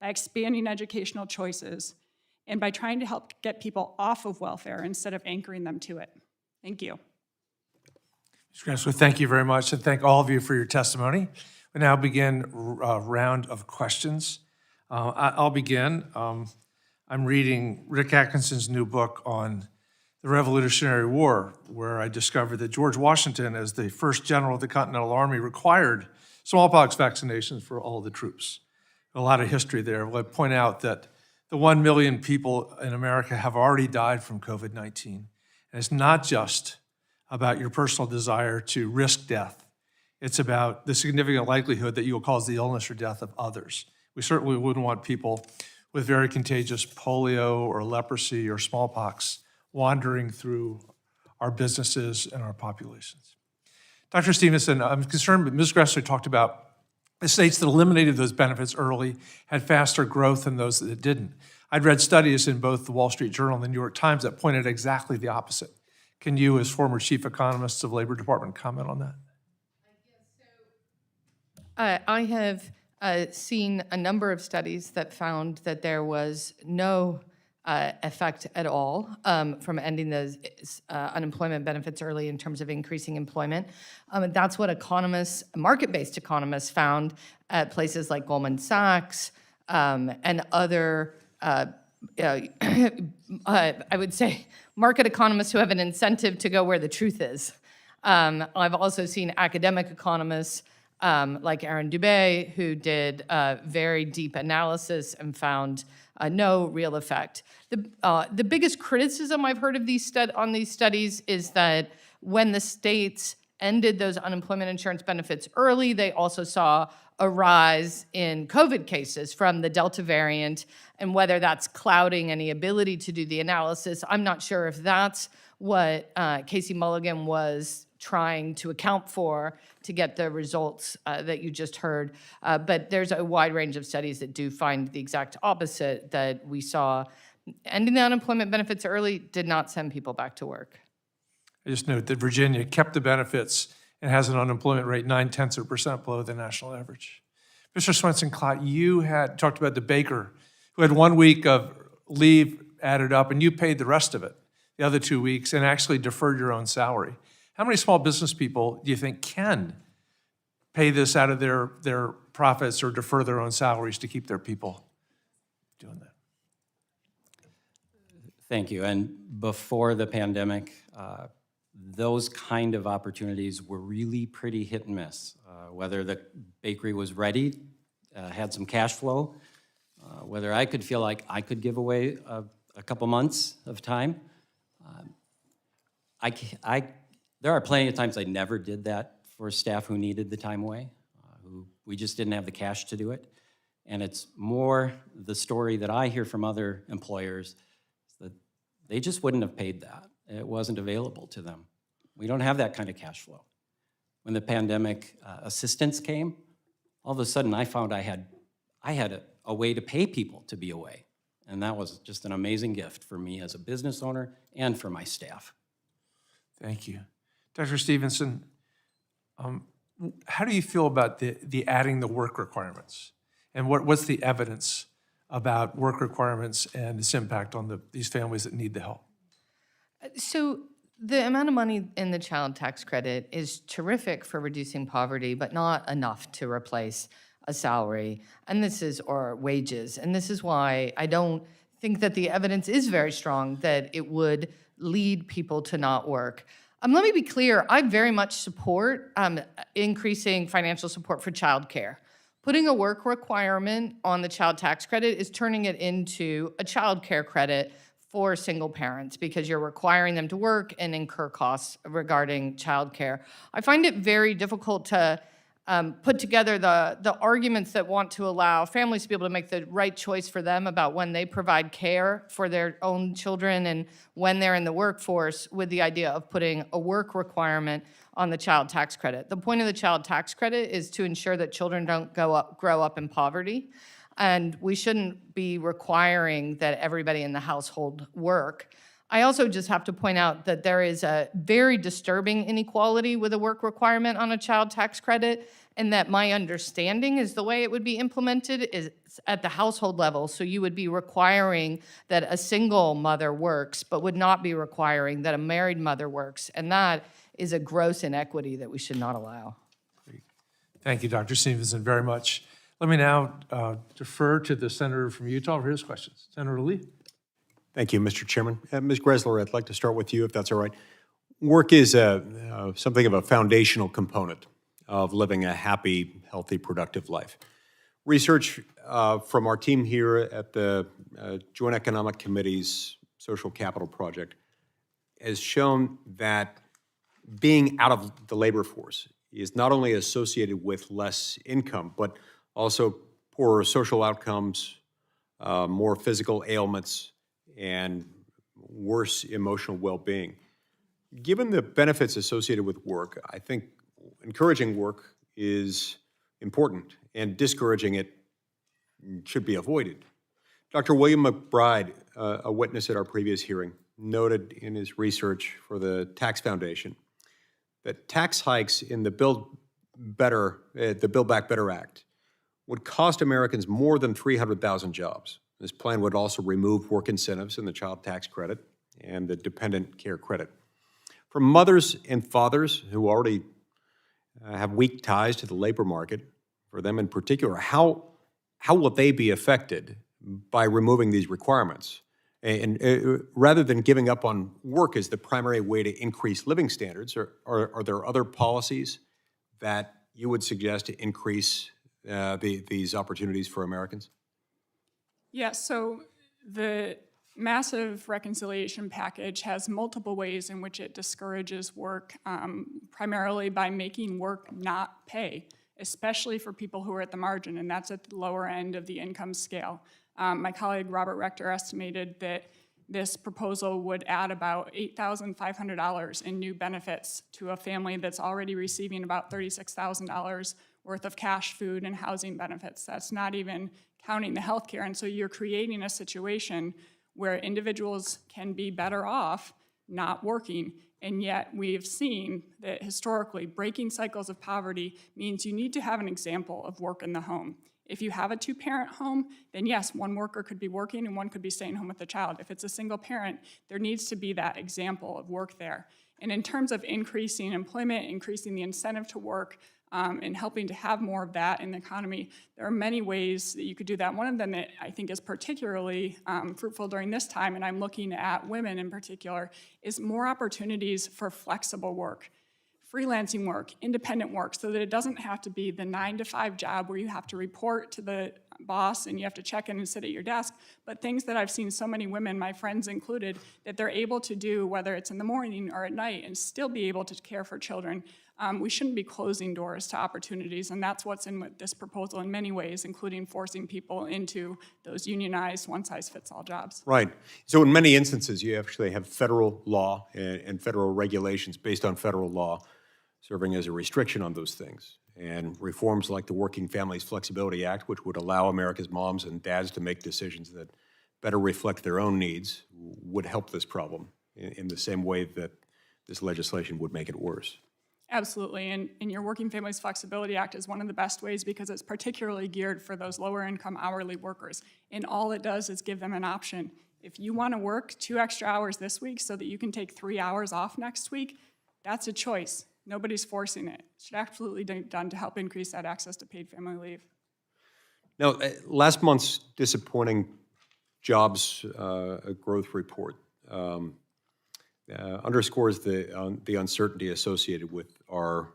by expanding educational choices, and by trying to help get people off of welfare instead of anchoring them to it. Thank you. Ms. Grimsworth, thank you very much, and thank all of you for your testimony. We now begin a round of questions. I'll begin. I'm reading Rick Atkinson's new book on the Revolutionary War, where I discovered that George Washington, as the first general of the Continental Army, required smallpox vaccinations for all the troops. A lot of history there. I'll point out that the 1 million people in America have already died from COVID-19. And it's not just about your personal desire to risk death. It's about the significant likelihood that you will cause the illness or death of others. We certainly wouldn't want people with very contagious polio or leprosy or smallpox wandering through our businesses and our populations. Dr. Stevenson, I'm concerned, but Ms. Gressler talked about the states that eliminated those benefits early had faster growth than those that didn't. I'd read studies in both the Wall Street Journal and the New York Times that pointed exactly the opposite. Can you, as former chief economists of Labor Department, comment on that? I have seen a number of studies that found that there was no effect at all from ending those unemployment benefits early in terms of increasing employment. That's what economists, market-based economists, found at places like Goldman Sachs and other, I would say, market economists who have an incentive to go where the truth is. I've also seen academic economists like Aaron Dubé, who did very deep analysis and found no real effect. The biggest criticism I've heard of on these studies is that when the states ended those unemployment insurance benefits early, they also saw a rise in COVID cases from the Delta variant, and whether that's clouding any ability to do the analysis, I'm not sure if that's what Casey Mulligan was trying to account for to get the results that you just heard. But there's a wide range of studies that do find the exact opposite, that we saw ending the unemployment benefits early did not send people back to work. I just note that Virginia kept the benefits and has an unemployment rate 0.9% below the national average. Mr. Swenson-Klott, you had talked about the baker who had 1 week of leave added up, and you paid the rest of it, the other 2 weeks, and actually deferred your own salary. How many small business people do you think can pay this out of their profits or defer their own salaries to keep their people doing that? Thank you. And before the pandemic, those kind of opportunities were really pretty hit and miss. Whether the bakery was ready, had some cash flow, whether I could feel like I could give away a couple months of time. There are plenty of times I never did that for staff who needed the time away, who we just didn't have the cash to do it. And it's more the story that I hear from other employers that they just wouldn't have paid that. It wasn't available to them. We don't have that kind of cash flow. When the pandemic assistance came, all of a sudden I found I had a way to pay people to be away. And that was just an amazing gift for me as a business owner and for my staff. Thank you. Dr. Stevenson, how do you feel about the adding the work requirements? And what's the evidence about work requirements and its impact on these families that need the help? So the amount of money in the child tax credit is terrific for reducing poverty, but not enough to replace a salary, or wages. And this is why I don't think that the evidence is very strong that it would lead people to not work. Let me be clear, I very much support increasing financial support for childcare. Putting a work requirement on the child tax credit is turning it into a child care credit for single parents because you're requiring them to work and incur costs regarding child care. I find it very difficult to put together the arguments that want to allow families to be able to make the right choice for them about when they provide care for their own children and when they're in the workforce with the idea of putting a work requirement on the child tax credit. The point of the child tax credit is to ensure that children don't grow up in poverty, and we shouldn't be requiring that everybody in the household work. I also just have to point out that there is a very disturbing inequality with a work requirement on a child tax credit, and that my understanding is the way it would be implemented is at the household level. So you would be requiring that a single mother works, but would not be requiring that a married mother works. And that is a gross inequity that we should not allow. Thank you, Dr. Stevenson, very much. Let me now defer to the senator from Utah for his questions. Senator Lee. Thank you, Mr. Chairman. Ms. Gressler, I'd like to start with you, if that's all right. Work is something of a foundational component of living a happy, healthy, productive life. Research from our team here at the Joint Economic Committee's Social Capital Project has shown that being out of the labor force is not only associated with less income, but also poorer social outcomes, more physical ailments, and worse emotional well-being. Given the benefits associated with work, I think encouraging work is important, and discouraging it should be avoided. Dr. William McBride, a witness at our previous hearing, noted in his research for the Tax Foundation that tax hikes in the Build Back Better Act would cost Americans more than 300,000 jobs. This plan would also remove work incentives in the child tax credit and the dependent care credit. For mothers and fathers who already have weak ties to the labor market, for them in particular, how will they be affected by removing these requirements? And rather than giving up on work as the primary way to increase living standards, are there other policies that you would suggest to increase these opportunities for Americans? Yeah, so the massive reconciliation package has multiple ways in which it discourages work, primarily by making work not pay, especially for people who are at the margin, and that's at the lower end of the income scale. My colleague Robert Rector estimated that this proposal would add about $8,500 in new benefits to a family that's already receiving about $36,000 worth of cash, food, and housing benefits. That's not even counting the health care. And so you're creating a situation where individuals can be better off not working. And yet we've seen that historically breaking cycles of poverty means you need to have an example of work in the home. If you have a two-parent home, then yes, one worker could be working and one could be staying home with the child. If it's a single parent, there needs to be that example of work there. And in terms of increasing employment, increasing the incentive to work, and helping to have more of that in the economy, there are many ways that you could do that. One of them that I think is particularly fruitful during this time, and I'm looking at women in particular, is more opportunities for flexible work. Freelancing work, independent work, so that it doesn't have to be the 9-to-5 job where you have to report to the boss and you have to check in and sit at your desk, but things that I've seen so many women, my friends included, that they're able to do, whether it's in the morning or at night, and still be able to care for children. We shouldn't be closing doors to opportunities, and that's what's in this proposal in many ways, including forcing people into those unionized one-size-fits-all jobs. Right. So in many instances, you actually have federal law and federal regulations based on federal law serving as a restriction on those things. And reforms like the Working Families Flexibility Act, which would allow America's moms and dads to make decisions that better reflect their own needs, would help this problem in the same way that this legislation would make it worse. Absolutely, and your Working Families Flexibility Act is one of the best ways because it's particularly geared for those lower income hourly workers. And all it does is give them an option. If you want to work 2 extra hours this week so that you can take 3 hours off next week, that's a choice. Nobody's forcing it. It should absolutely be done to help increase that access to paid family leave. Now, last month's disappointing jobs growth report underscores the uncertainty associated with our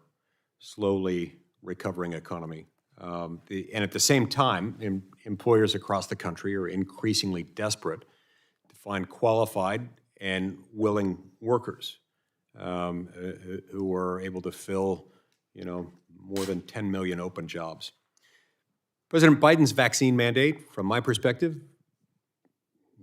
slowly recovering economy. And at the same time, employers across the country are increasingly desperate to find qualified and willing workers who are able to fill, more than 10 million open jobs. President Biden's vaccine mandate, from my perspective,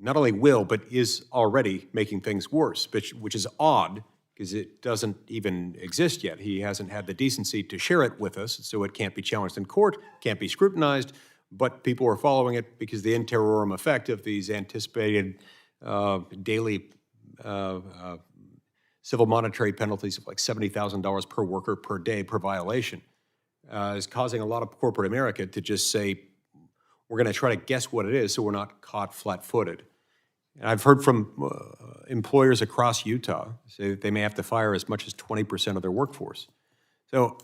not only will, but is already making things worse, which is odd because it doesn't even exist yet. He hasn't had the decency to share it with us, so it can't be challenged in court, can't be scrutinized, but people are following it because the in terrorem effect of these anticipated daily civil monetary penalties of like $70,000 per worker per day per violation is causing a lot of corporate America to just say, we're going to try to guess what it is so we're not caught flat-footed. And I've heard from employers across Utah say that they may have to fire as much as 20% of their workforce. So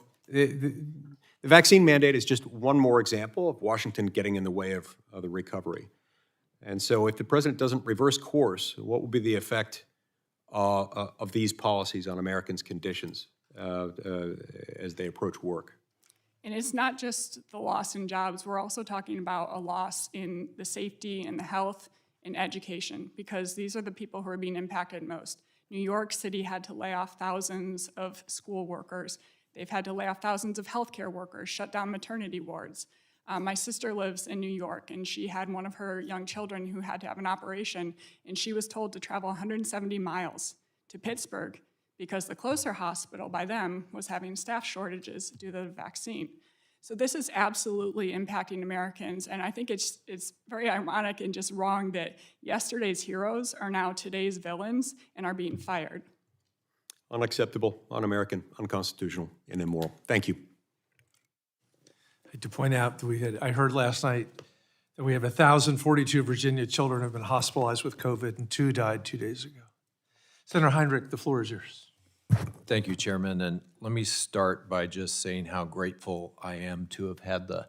The vaccine mandate is just one more example of Washington getting in the way of the recovery. And so if the president doesn't reverse course, what will be the effect of these policies on Americans' conditions as they approach work? And it's not just the loss in jobs. We're also talking about a loss in the safety and the health and education, because these are the people who are being impacted most. New York City had to lay off thousands of school workers. They've had to lay off thousands of healthcare workers, shut down maternity wards. My sister lives in New York, and she had one of her young children who had to have an operation, and she was told to travel 170 miles to Pittsburgh because the closer hospital by them was having staff shortages due to the vaccine. So this is absolutely impacting Americans, and I think it's very ironic and just wrong that yesterday's heroes are now today's villains and are being fired. Unacceptable, un-American, unconstitutional, and immoral. Thank you. I had to point out that I heard last night that we have 1,042 Virginia children who have been hospitalized with COVID, and 2 died 2 days ago. Senator Heinrich, the floor is yours. Thank you, Chairman. And let me start by just saying how grateful I am to have had the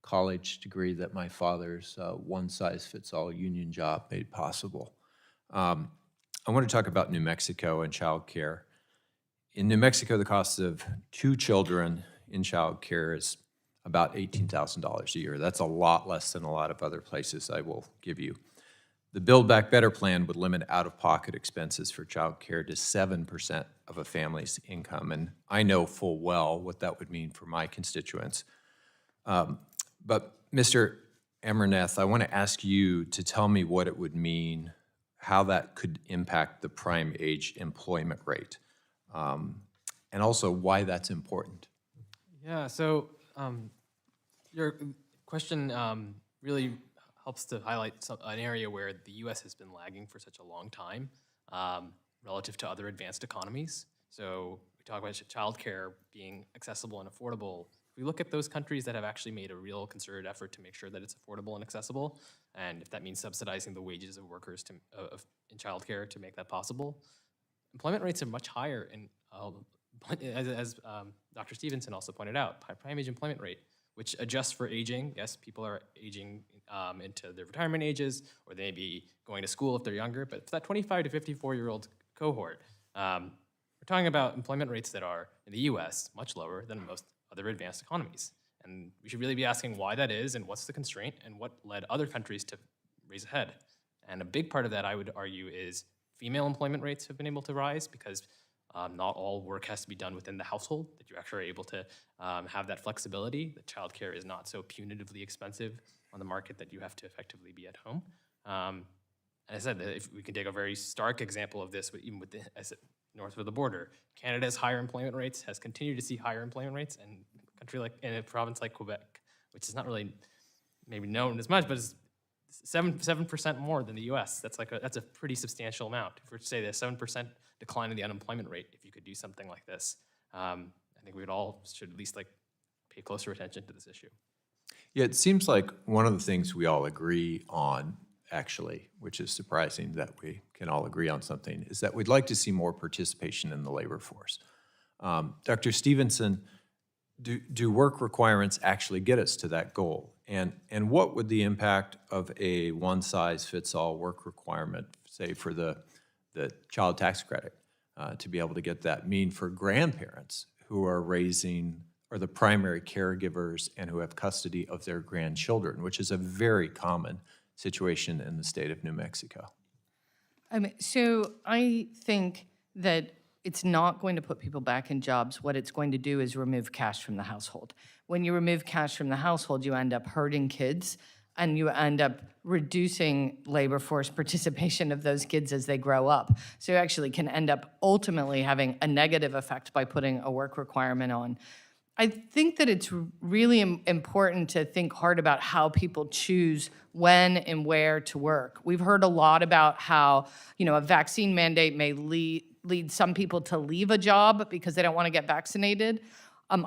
college degree that my father's one-size-fits-all union job made possible. I want to talk about New Mexico and child care. In New Mexico, the cost of 2 children in child care is about $18,000 a year. That's a lot less than a lot of other places, I will give you. The Build Back Better plan would limit out-of-pocket expenses for child care to 7% of a family's income, and I know full well what that would mean for my constituents. But Mr. Amerneth, I want to ask you to tell me what it would mean, how that could impact the prime age employment rate, and also why that's important. Yeah, so your question really helps to highlight an area where the U.S. has been lagging for such a long time relative to other advanced economies. So we talk about childcare being accessible and affordable. If we look at those countries that have actually made a real concerted effort to make sure that it's affordable and accessible, and if that means subsidizing the wages of workers in childcare to make that possible, employment rates are much higher. And as Dr. Stevenson also pointed out, prime age employment rate, which adjusts for aging. Yes, people are aging into their retirement ages, or they may be going to school if they're younger, but for that 25 to 54-year-old cohort, we're talking about employment rates that are, in the US, much lower than most other advanced economies. And we should really be asking why that is, and what's the constraint, and what led other countries to raise ahead. And a big part of that, I would argue, is female employment rates have been able to rise because not all work has to be done within the household, that you actually are able to have that flexibility, that childcare is not so punitively expensive on the market that you have to effectively be at home. And I said that if we can take a very stark example of this, even with north of the border, Canada has higher employment rates, has continued to see higher employment rates, and in a province like Quebec, which is not really maybe known as much, but is 7% more than the U.S. That's a pretty substantial amount. If we're to say there's 7% decline in the unemployment rate, if you could do something like this, I think we all should at least pay closer attention to this issue. Yeah, it seems like one of the things we all agree on, actually, which is surprising that we can all agree on something, is that we'd like to see more participation in the labor force. Dr. Stevenson, do work requirements actually get us to that goal? And what would the impact of a one-size-fits-all work requirement, say for the child tax credit, to be able to get that mean for grandparents who are raising, or the primary caregivers and who have custody of their grandchildren, which is a very common situation in the state of New Mexico? So I think that it's not going to put people back in jobs. What it's going to do is remove cash from the household. When you remove cash from the household, you end up hurting kids, and you end up reducing labor force participation of those kids as they grow up. So you actually can end up ultimately having a negative effect by putting a work requirement on. I think that it's really important to think hard about how people choose when and where to work. We've heard a lot about how, a vaccine mandate may lead some people to leave a job because they don't want to get vaccinated.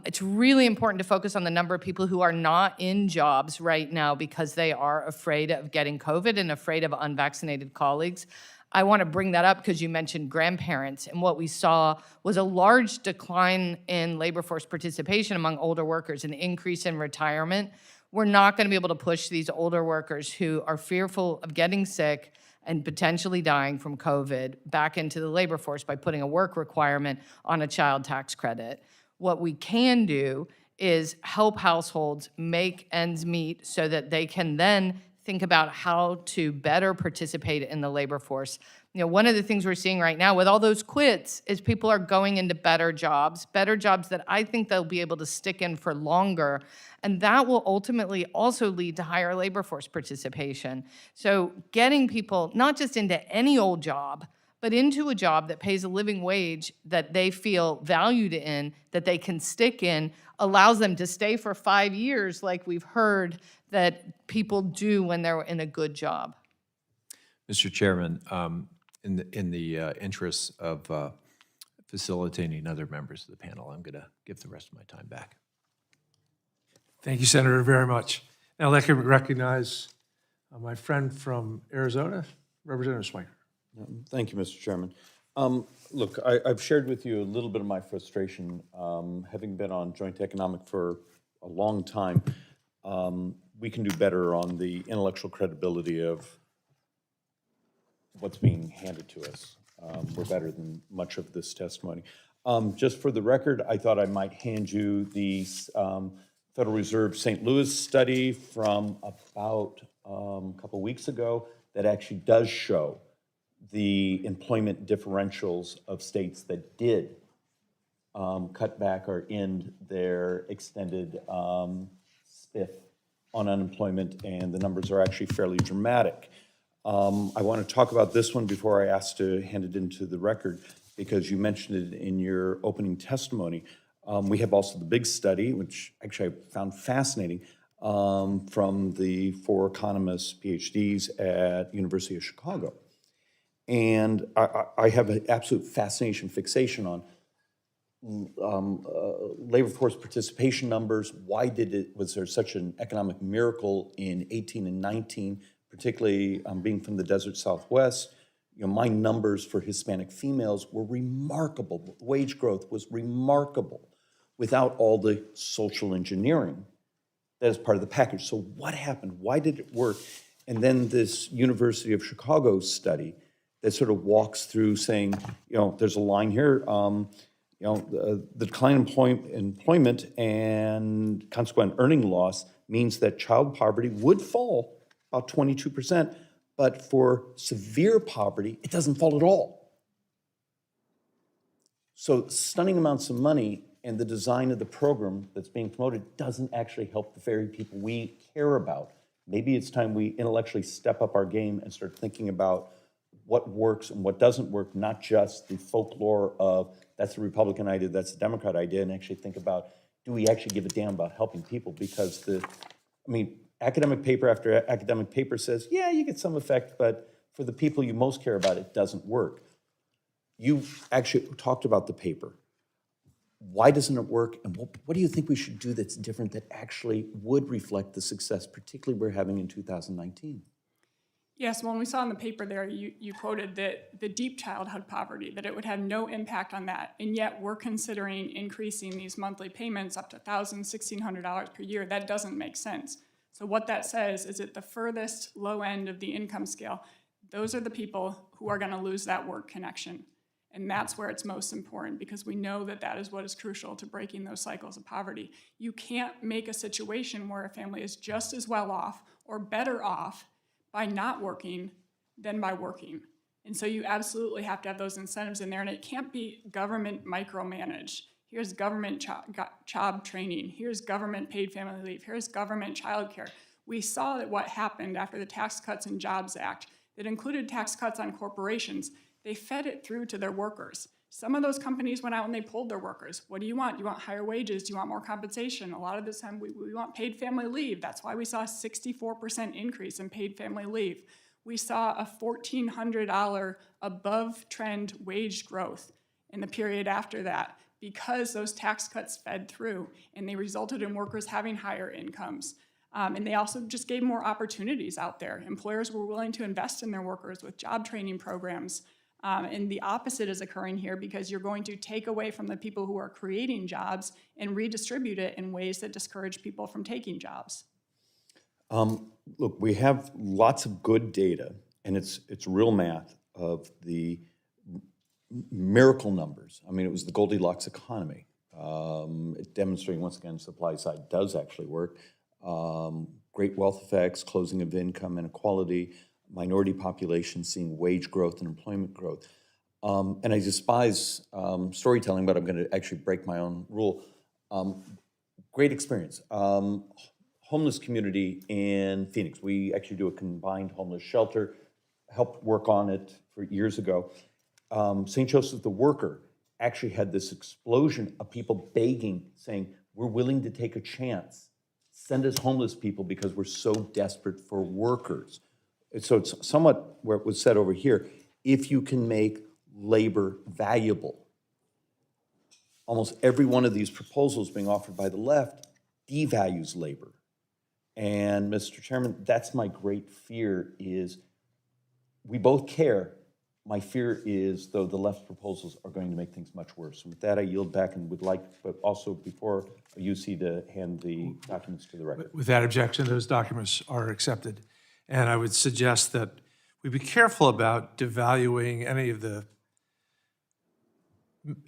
It's really important to focus on the number of people who are not in jobs right now because they are afraid of getting COVID and afraid of unvaccinated colleagues. I want to bring that up because you mentioned grandparents, and what we saw was a large decline in labor force participation among older workers, an increase in retirement. We're not going to be able to push these older workers who are fearful of getting sick and potentially dying from COVID back into the labor force by putting a work requirement on a child tax credit. What we can do is help households make ends meet so that they can then think about how to better participate in the labor force. You know, one of the things we're seeing right now with all those quits is people are going into better jobs that I think they'll be able to stick in for longer. And that will ultimately also lead to higher labor force participation. So getting people not just into any old job, but into a job that pays a living wage that they feel valued in, that they can stick in, allows them to stay for 5 years like we've heard that people do when they're in a good job. Mr. Chairman, in the interests of facilitating other members of the panel, I'm going to give the rest of my time back. Thank you, Senator, very much. Now, I'd like to recognize my friend from Arizona, Representative Swanker. Thank you, Mr. Chairman. Look, I've shared with you a little bit of my frustration, having been on joint economic for a long time. We can do better on the intellectual credibility of what's being handed to us. We're better than much of this testimony. Just for the record, I thought I might hand you the Federal Reserve St. Louis study from about a couple weeks ago that actually does show the employment differentials of states that did cut back or end their extended spiff on unemployment, and the numbers are actually fairly dramatic. I want to talk about this one before I ask to hand it into the record, because you mentioned it in your opening testimony. We have also the big study, which actually I found fascinating, from the 4 economists, PhDs at University of Chicago. And I have an absolute fascination, fixation on labor force participation numbers. Why was there such an economic miracle in 18 and 19, particularly being from the desert Southwest? You know, my numbers for Hispanic females were remarkable. Wage growth was remarkable without all the social engineering that is part of the package. So what happened? Why did it work? And then this University of Chicago study that sort of walks through saying, you know, there's a line here, you know, the decline in employment and consequent earning loss means that child poverty would fall about 22%, but for severe poverty, it doesn't fall at all. So stunning amounts of money and the design of the program that's being promoted doesn't actually help the very people we care about. Maybe it's time we intellectually step up our game and start thinking about what works and what doesn't work, not just the folklore of that's the Republican idea, that's the Democrat idea, and actually think about, do we actually give a damn about helping people? Because academic paper after academic paper says, yeah, you get some effect, but for the people you most care about, it doesn't work. You actually talked about the paper. Why doesn't it work? And what do you think we should do that's different that actually would reflect the success, particularly we're having in 2019? Yes, well, when we saw in the paper there, you quoted that the deep childhood poverty, that it would have no impact on that, and yet we're considering increasing these monthly payments up to $1,000, $1,600 per year. That doesn't make sense. So what that says is at the furthest low end of the income scale, those are the people who are going to lose that work connection. And that's where it's most important, because we know that that is what is crucial to breaking those cycles of poverty. You can't make a situation where a family is just as well off or better off by not working than by working. And so you absolutely have to have those incentives in there, and it can't be government micromanaged. Here's government job training, here's government paid family leave, here's government childcare. We saw that what happened after the Tax Cuts and Jobs Act that included tax cuts on corporations, they fed it through to their workers. Some of those companies went out and they pulled their workers. What do you want? Do you want higher wages? Do you want more compensation? A lot of this time we want paid family leave. That's why we saw a 64% increase in paid family leave. We saw a $1,400 above trend wage growth in the period after that because those tax cuts fed through and they resulted in workers having higher incomes. And they also just gave more opportunities out there. Employers were willing to invest in their workers with job training programs. And the opposite is occurring here because you're going to take away from the people who are creating jobs and redistribute it in ways that discourage people from taking jobs. Look, we have lots of good data, and it's real math of the miracle numbers. I mean, it was the Goldilocks economy. Demonstrating, once again, supply side does actually work. Great wealth effects, closing of income inequality, minority population seeing wage growth and employment growth. And I despise storytelling, but I'm going to actually break my own rule. Great experience. Homeless community in Phoenix. We actually do a combined homeless shelter, helped work on it for years ago. St. Joseph the Worker actually had this explosion of people begging, saying, we're willing to take a chance. Send us homeless people because we're so desperate for workers. And so it's somewhat where it was said over here, if you can make labor valuable. Almost every one of these proposals being offered by the left devalues labor. And Mr. Chairman, that's my great fear is we both care. My fear is, though, the left proposals are going to make things much worse. And with that, I yield back and would like, but also before UC to hand the documents to the record. With that objection, those documents are accepted. And I would suggest that we be careful about devaluing any of the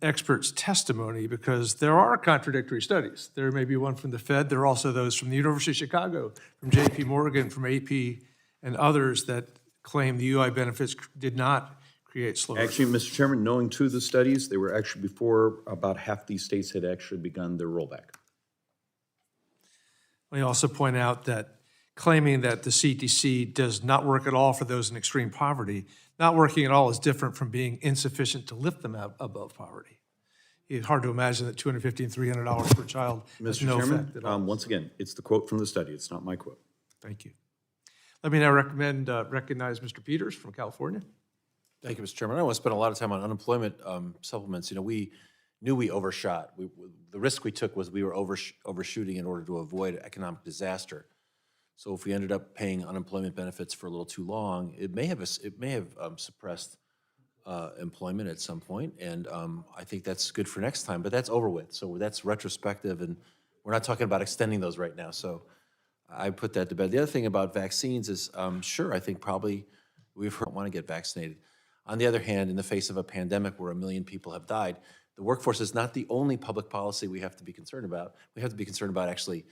experts' testimony because there are contradictory studies. There may be one from the Fed. There are also those from the University of Chicago, from JP Morgan, from AP, and others that claim the UI benefits did not create slower. Actually, Mr. Chairman, knowing two of the studies, they were actually before about half these states had actually begun their rollback. Let me also point out that claiming that the CTC does not work at all for those in extreme poverty, not working at all is different from being insufficient to lift them out above poverty. It's hard to imagine that $250 and $300 per child has Mr. no Chairman, effect at all. once again, it's the quote from the study. It's not my quote. Thank you. Let me now recognize Mr. Peters from California. Thank you, Mr. Chairman. I don't want to spend a lot of time on unemployment supplements. You know, we knew we overshot. The risk we took was we were overshooting in order to avoid economic disaster. So if we ended up paying unemployment benefits for a little too long, it may have suppressed employment at some point, and I think that's good for next time. But that's over with. So that's retrospective, and we're not talking about extending those right now. So I put that to bed. The other thing about vaccines is, sure, I think probably we've heard want to get vaccinated. On the other hand, in the face of a pandemic where 1 million people have died, the workforce is not the only public policy we have to be concerned about. We have to be concerned about actually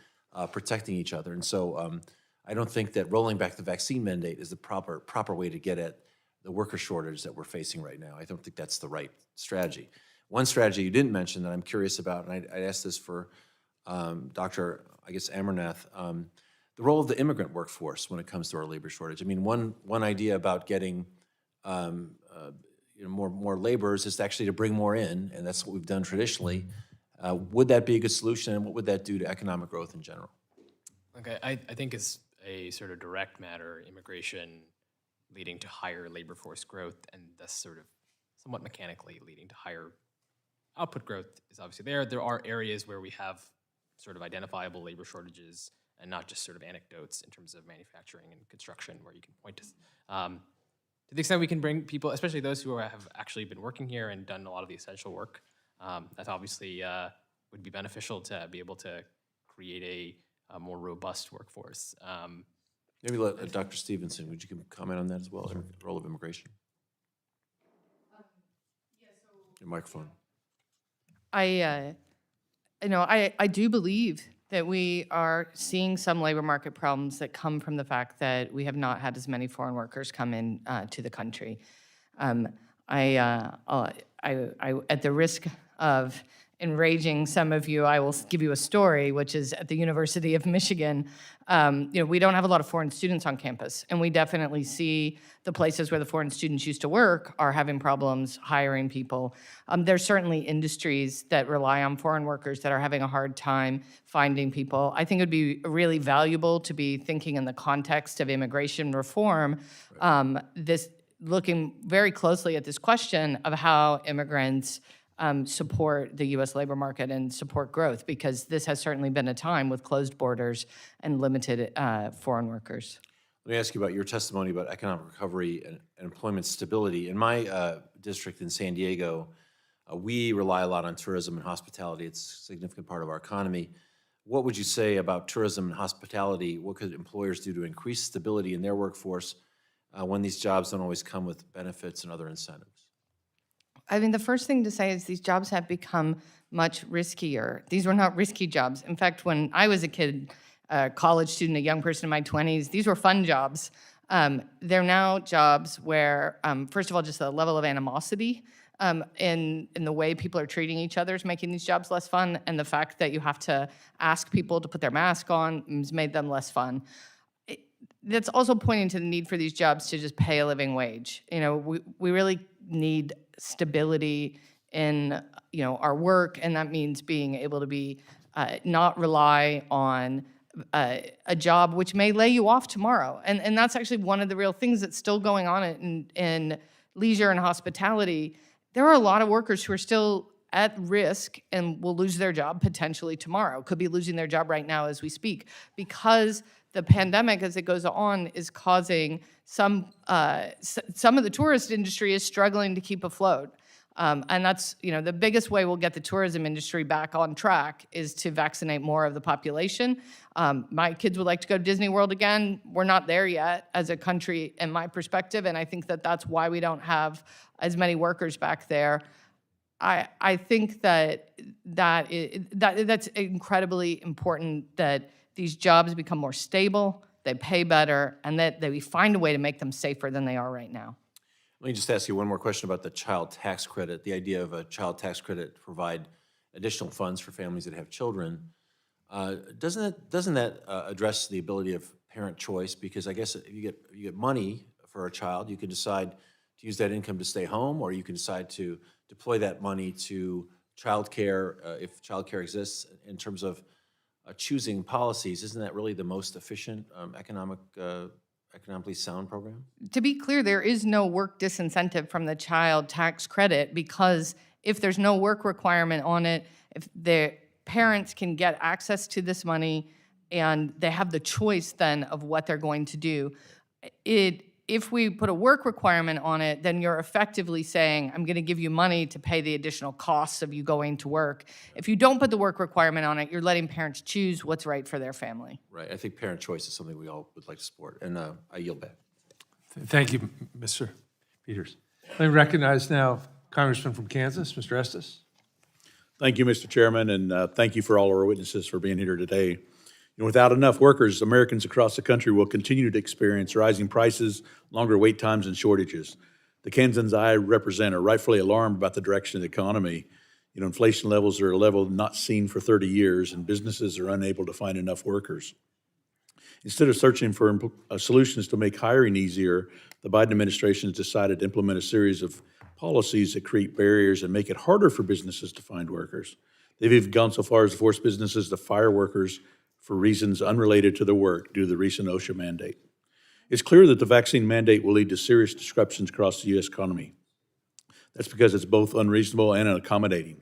protecting each other. And so I don't think that rolling back the vaccine mandate is the proper way to get at the worker shortage that we're facing right now. I don't think that's the right strategy. One strategy you didn't mention that I'm curious about, and I asked this for Dr. Amarnath, the role of the immigrant workforce when it comes to our labor shortage. I mean, one idea about getting more laborers is actually to bring more in, and that's what we've done traditionally. Would that be a good solution, and what would that do to economic growth in general? Okay, I think it's a sort of direct matter, immigration leading to higher labor force growth, and thus sort of somewhat mechanically leading to higher output growth is obviously there. There are areas where we have sort of identifiable labor shortages and not just sort of anecdotes in terms of manufacturing and construction where you can point to the extent we can bring people, especially those who have actually been working here and done a lot of the essential work, that obviously would be beneficial to be able to create a more robust workforce. Maybe let Dr. Stevenson, would you comment on that as well, the role of immigration? Your microphone. I do believe that we are seeing some labor market problems that come from the fact that we have not had as many foreign workers come in to the country. At the risk of enraging some of you, I will give you a story, which is at the University of Michigan. We don't have a lot of foreign students on campus, and we definitely see the places where the foreign students used to work are having problems hiring people. There's certainly industries that rely on foreign workers that are having a hard time finding people. I think it would be really valuable to be thinking in the context of immigration reform, looking very closely at this question of how immigrants support the U.S. labor market and support growth, because this has certainly been a time with closed borders and limited foreign workers. Let me ask you about your testimony about economic recovery and employment stability. In my district in San Diego, we rely a lot on tourism and hospitality. It's a significant part of our economy. What would you say about tourism and hospitality? What could employers do to increase stability in their workforce when these jobs don't always come with benefits and other incentives? I mean, the first thing to say is these jobs have become much riskier. These were not risky jobs. In fact, when I was a kid, a college student, a young person in my 20s, these were fun jobs. They're now jobs where, first of all, just the level of animosity in the way people are treating each other is making these jobs less fun, and the fact that you have to ask people to put their mask on has made them less fun. That's also pointing to the need for these jobs to just pay a living wage. You know, we really need stability in, you know, our work, and that means being able to be not rely on a job which may lay you off tomorrow. And that's actually one of the real things that's still going on in leisure and hospitality. There are a lot of workers who are still at risk and will lose their job potentially tomorrow, could be losing their job right now as we speak, because the pandemic, as it goes on, is causing some of the tourist industry is struggling to keep afloat. And that's, you know, the biggest way we'll get the tourism industry back on track is to vaccinate more of the population. My kids would like to go to Disney World again. We're not there yet as a country, in my perspective, and I think that that's why we don't have as many workers back there. I think that's incredibly important, that these jobs become more stable, they pay better, and that we find a way to make them safer than they are right now. Let me just ask you one more question about the child tax credit. The idea of a child tax credit to provide additional funds for families that have children. Doesn't that address the ability of parent choice? Because I guess if you get money for a child, you can decide to use that income to stay home, or you can decide to deploy that money to childcare if childcare exists. In terms of choosing policies, isn't that really the most efficient economically sound program? To be clear, there is no work disincentive from the child tax credit, because if there's no work requirement on it, if the parents can get access to this money and they have the choice then of what they're going to do. If we put a work requirement on it, then you're effectively saying, I'm going to give you money to pay the additional costs of you going to work. If you don't put the work requirement on it, you're letting parents choose what's right for their family. Right. I think parent choice is something we all would like to support. And I yield back. Thank you, Mr. Peters. Let me recognize now Congressman from Kansas, Mr. Estes. Thank you, Mr. Chairman, and thank you for all our witnesses for being here today. And without enough workers, Americans across the country will continue to experience rising prices, longer wait times, and shortages. The Kansans I represent are rightfully alarmed about the direction of the economy. You know, inflation levels are at a level not seen for 30 years, and businesses are unable to find enough workers. Instead of searching for solutions to make hiring easier, the Biden administration has decided to implement a series of policies that create barriers and make it harder for businesses to find workers. They've even gone so far as to force businesses to fire workers for reasons unrelated to their work due to the recent OSHA mandate. It's clear that the vaccine mandate will lead to serious disruptions across the U.S. economy. That's because it's both unreasonable and unaccommodating.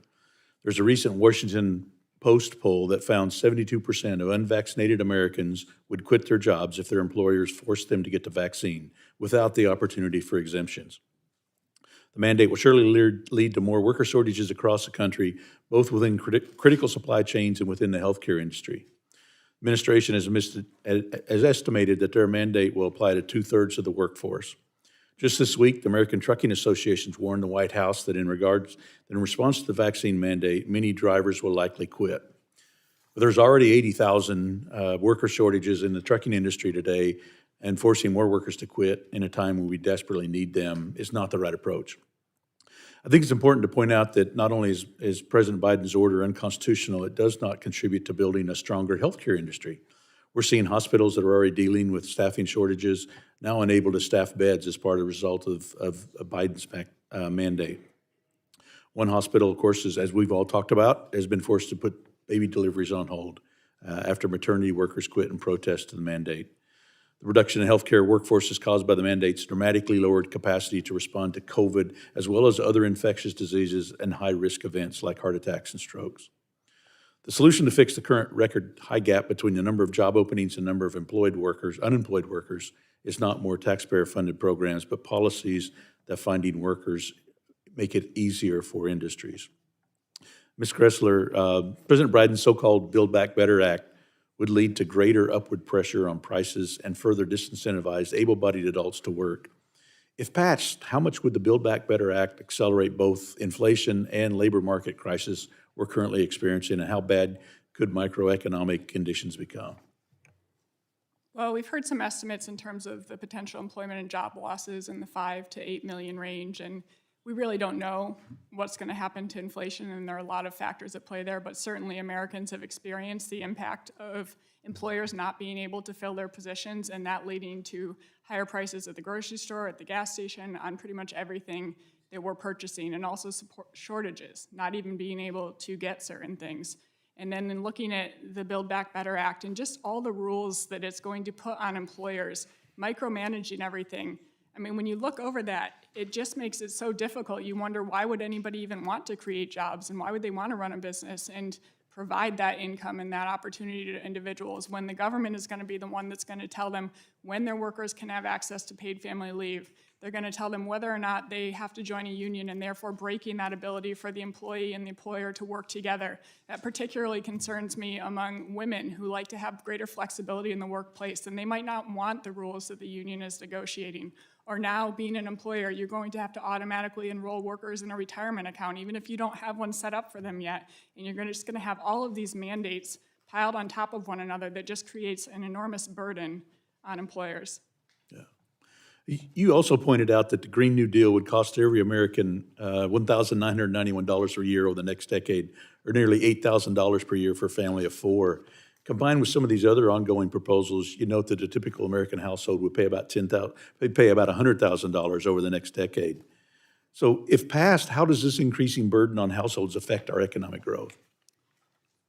There's a recent Washington Post poll that found 72% of unvaccinated Americans would quit their jobs if their employers forced them to get the vaccine without the opportunity for exemptions. The mandate will surely lead to more worker shortages across the country, both within critical supply chains and within the healthcare industry. The administration has estimated that their mandate will apply to 2/3 of the workforce. Just this week, the American Trucking Associations warned the White House that in response to the vaccine mandate, many drivers will likely quit. But there's already 80,000 worker shortages in the trucking industry today, and forcing more workers to quit in a time when we desperately need them is not the right approach. I think it's important to point out that not only is President Biden's order unconstitutional, it does not contribute to building a stronger healthcare industry. We're seeing hospitals that are already dealing with staffing shortages now unable to staff beds as part of the result of Biden's mandate. One hospital, of course, as we've all talked about, has been forced to put baby deliveries on hold after maternity workers quit in protest to the mandate. The reduction in healthcare workforces caused by the mandates dramatically lowered capacity to respond to COVID, as well as other infectious diseases and high-risk events like heart attacks and strokes. The solution to fix the current record high gap between the number of job openings and number of unemployed workers, is not more taxpayer-funded programs, but policies that finding workers make it easier for industries. Ms. Kressler, President Biden's so-called Build Back Better Act would lead to greater upward pressure on prices and further disincentivize able-bodied adults to work. If passed, how much would the Build Back Better Act accelerate both inflation and labor market crisis we're currently experiencing, and how bad could microeconomic conditions become? Well, we've heard some estimates in terms of the potential employment and job losses in the 5 to 8 million range, and we really don't know what's going to happen to inflation, and there are a lot of factors at play there, but certainly Americans have experienced the impact of employers not being able to fill their positions, and that leading to higher prices at the grocery store, at the gas station, on pretty much everything that we're purchasing, and also support shortages, not even being able to get certain things. And then in looking at the Build Back Better Act and just all the rules that it's going to put on employers, micromanaging everything, I mean, when you look over that, it just makes it so difficult. You wonder, why would anybody even want to create jobs, and why would they want to run a business and provide that income and that opportunity to individuals when the government is going to be the one that's going to tell them when their workers can have access to paid family leave. They're going to tell them whether or not they have to join a union, and therefore breaking that ability for the employee and the employer to work together. That particularly concerns me among women who like to have greater flexibility in the workplace, and they might not want the rules that the union is negotiating. Or now, being an employer, you're going to have to automatically enroll workers in a retirement account, even if you don't have one set up for them yet. And you're just going to have all of these mandates piled on top of one another that just creates an enormous burden on employers. You also pointed out that the Green New Deal would cost every American $1,991 a year over the next decade, or nearly $8,000 per year for a family of 4. Combined with some of these other ongoing proposals, you note that a typical American household would pay about $100,000 over the next decade. So if passed, how does this increasing burden on households affect our economic growth?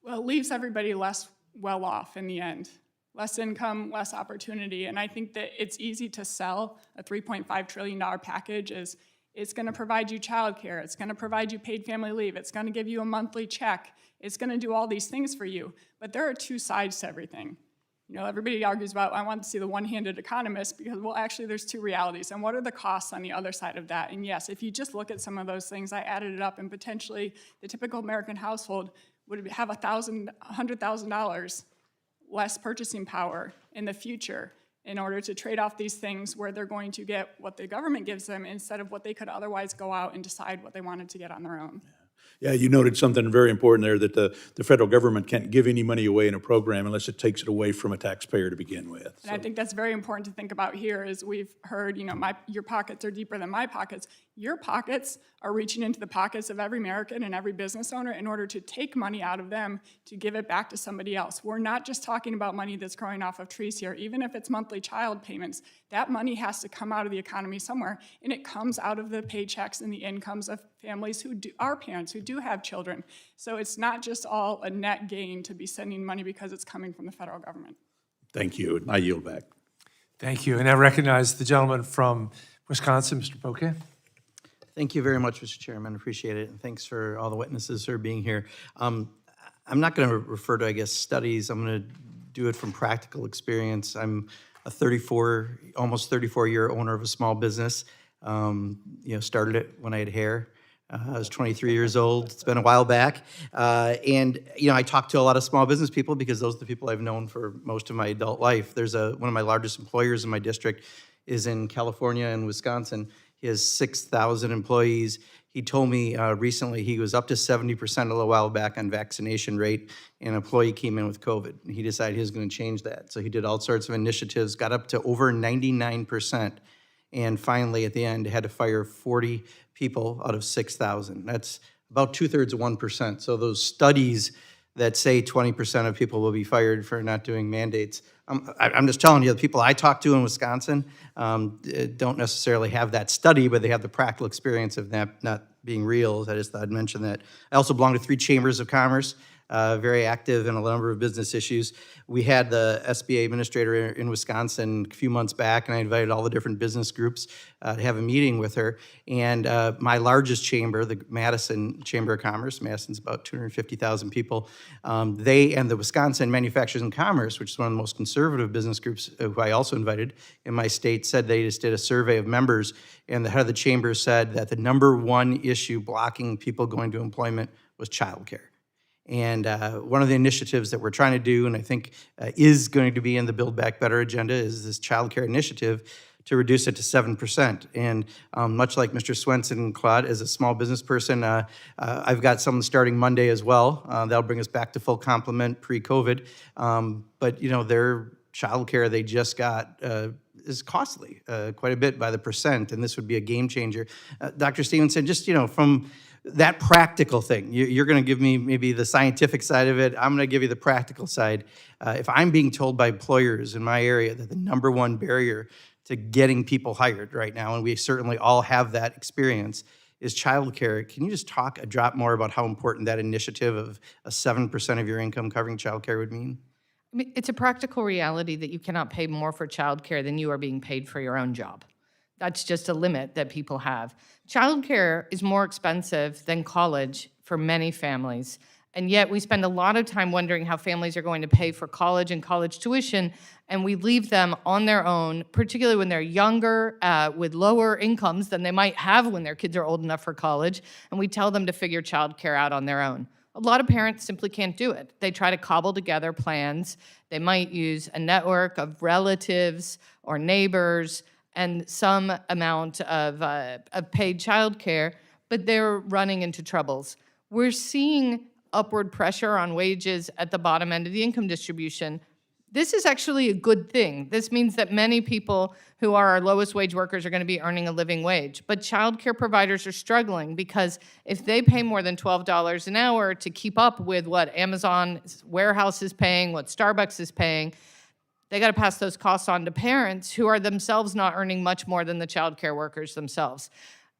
Well, it leaves everybody less well off in the end. Less income, less opportunity, and I think that it's easy to sell a $3.5 trillion package as it's going to provide you childcare, it's going to provide you paid family leave, it's going to give you a monthly check, it's going to do all these things for you. But there are two sides to everything. You know, everybody argues about, I want to see the one-handed economist, because, well, actually there's two realities, and what are the costs on the other side of that? And yes, if you just look at some of those things, I added it up, and potentially the typical American household would have $100,000 less purchasing power in the future in order to trade off these things where they're going to get what the government gives them instead of what they could otherwise go out and decide what they wanted to get on their own. Yeah, you noted something very important there, that the federal government can't give any money away in a program unless it takes it away from a taxpayer to begin with. And I think that's very important to think about here, is we've heard, you know, your pockets are deeper than my pockets. Your pockets are reaching into the pockets of every American and every business owner in order to take money out of them to give it back to somebody else. We're not just talking about money that's growing off of trees here. Even if it's monthly child payments, that money has to come out of the economy somewhere, and it comes out of the paychecks and the incomes of families who are parents, who do have children. So it's not just all a net gain to be sending money because it's coming from the federal government. Thank you. I yield back. Thank you. And I recognize the gentleman from Wisconsin, Mr. Poquet. Thank you very much, Mr. Chairman. Appreciate it. And thanks for all the witnesses who are being here. I'm not going to refer to, I guess, studies. I'm going to do it from practical experience. I'm a almost 34-year owner of a small business. Started it when I had hair. I was 23 years old. It's been a while back. And I talk to a lot of small business people because those are the people I've known for most of my adult life. There's one of my largest employers in my district is in California and Wisconsin. He has 6,000 employees. He told me recently he was up to 70% a little while back on vaccination rate, and an employee came in with COVID. And he decided he was going to change that. So he did all sorts of initiatives, got up to over 99%, and finally at the end had to fire 40 people out of 6,000. That's about 2/3 of 1%. So those studies that say 20% of people will be fired for not doing mandates I'm just telling you, the people I talk to in Wisconsin don't necessarily have that study, but they have the practical experience of that not being real. I just thought I'd mention that. I also belong to 3 chambers of commerce, very active in a number of business issues. We had the SBA administrator in Wisconsin a few months back, and I invited all the different business groups to have a meeting with her. And my largest chamber, the Madison Chamber of Commerce, Madison's about 250,000 people, they and the Wisconsin Manufacturers and Commerce, which is one of the most conservative business groups who I also invited in my state, said they just did a survey of members, and the head of the chamber said that the #1 issue blocking people going to employment was childcare. And one of the initiatives that we're trying to do, and I think is going to be in the Build Back Better agenda, is this child care initiative to reduce it to 7%. And much like Mr. Swenson and Claude, as a small business person, I've got something starting Monday as well. That'll bring us back to full complement pre-COVID. But you know, their child care they just got is costly quite a bit by the percent, and this would be a game changer. Dr. Stevenson, just from that practical thing, you're going to give me maybe the scientific side of it. I'm going to give you the practical side. If I'm being told by employers in my area that the #1 barrier to getting people hired right now, and we certainly all have that experience, is childcare, can you just talk a drop more about how important that initiative of a 7% of your income covering childcare would mean? I mean, it's a practical reality that you cannot pay more for childcare than you are being paid for your own job. That's just a limit that people have. Childcare is more expensive than college for many families, and yet we spend a lot of time wondering how families are going to pay for college and college tuition, and we leave them on their own, particularly when they're younger, with lower incomes than they might have when their kids are old enough for college, and we tell them to figure childcare out on their own. A lot of parents simply can't do it. They try to cobble together plans. They might use a network of relatives or neighbors and some amount of paid childcare, but they're running into troubles. We're seeing upward pressure on wages at the bottom end of the income distribution. This is actually a good thing. This means that many people who are our lowest wage workers are going to be earning a living wage. But childcare providers are struggling because if they pay more than $12 an hour to keep up with what Amazon warehouse is paying, what Starbucks is paying, they got to pass those costs on to parents who are themselves not earning much more than the childcare workers themselves.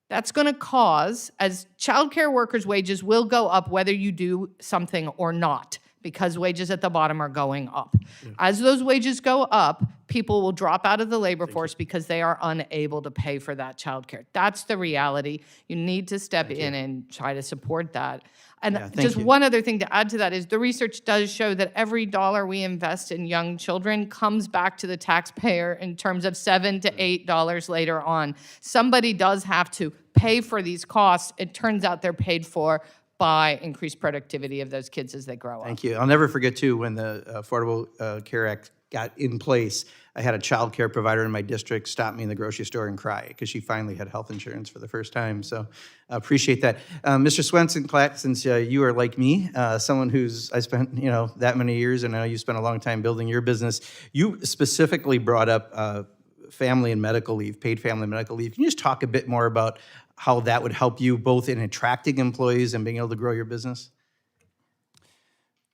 That's going to cause, as childcare workers' wages will go up whether you do something or not, because wages at the bottom are going up. As those wages go up, people will drop out of the labor force because they are unable to pay for that childcare. That's the reality. You need to step in and try to support that. And just one other thing to add to that is the research does show that every dollar we invest in young children comes back to the taxpayer in terms of $7 to $8 later on. Somebody does have to pay for these costs. It turns out they're paid for by increased productivity of those kids as they grow up. Thank you. I'll never forget, too, when the Affordable Care Act got in place, I had a child care provider in my district stop me in the grocery store and cry because she finally had health insurance for the first time. So I appreciate that. Mr. Swenson, since you are like me, someone I spent that many years, and I know you spent a long time building your business, you specifically brought up family and medical leave, paid family and medical leave. Can you just talk a bit more about how that would help you both in attracting employees and being able to grow your business?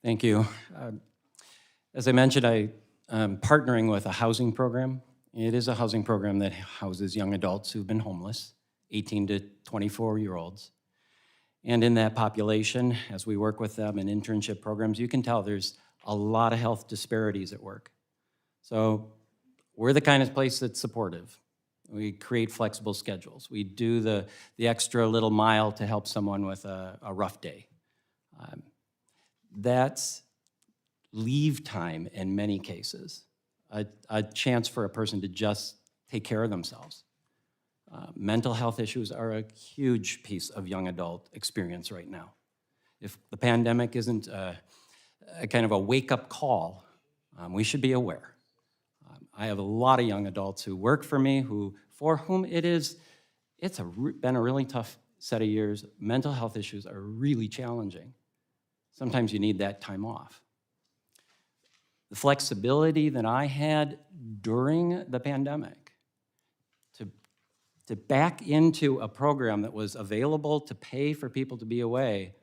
Thank you. As I mentioned, I'm partnering with a housing program. It is a housing program that houses young adults who've been homeless, 18 to 24-year-olds. And in that population, as we work with them in internship programs, you can tell there's a lot of health disparities at work. So we're the kind of place that's supportive. We create flexible schedules. We do the extra little mile to help someone with a rough day. That's leave time in many cases, a chance for a person to just take care of themselves. Mental health issues are a huge piece of young adult experience right now. If the pandemic isn't a kind of a wake-up call, we should be aware. I have a lot of young adults who work for me for whom it's been a really tough set of years. Mental health issues are really challenging. Sometimes you need that time off. The flexibility that I had during the pandemic to back into a program that was available to pay for people to be away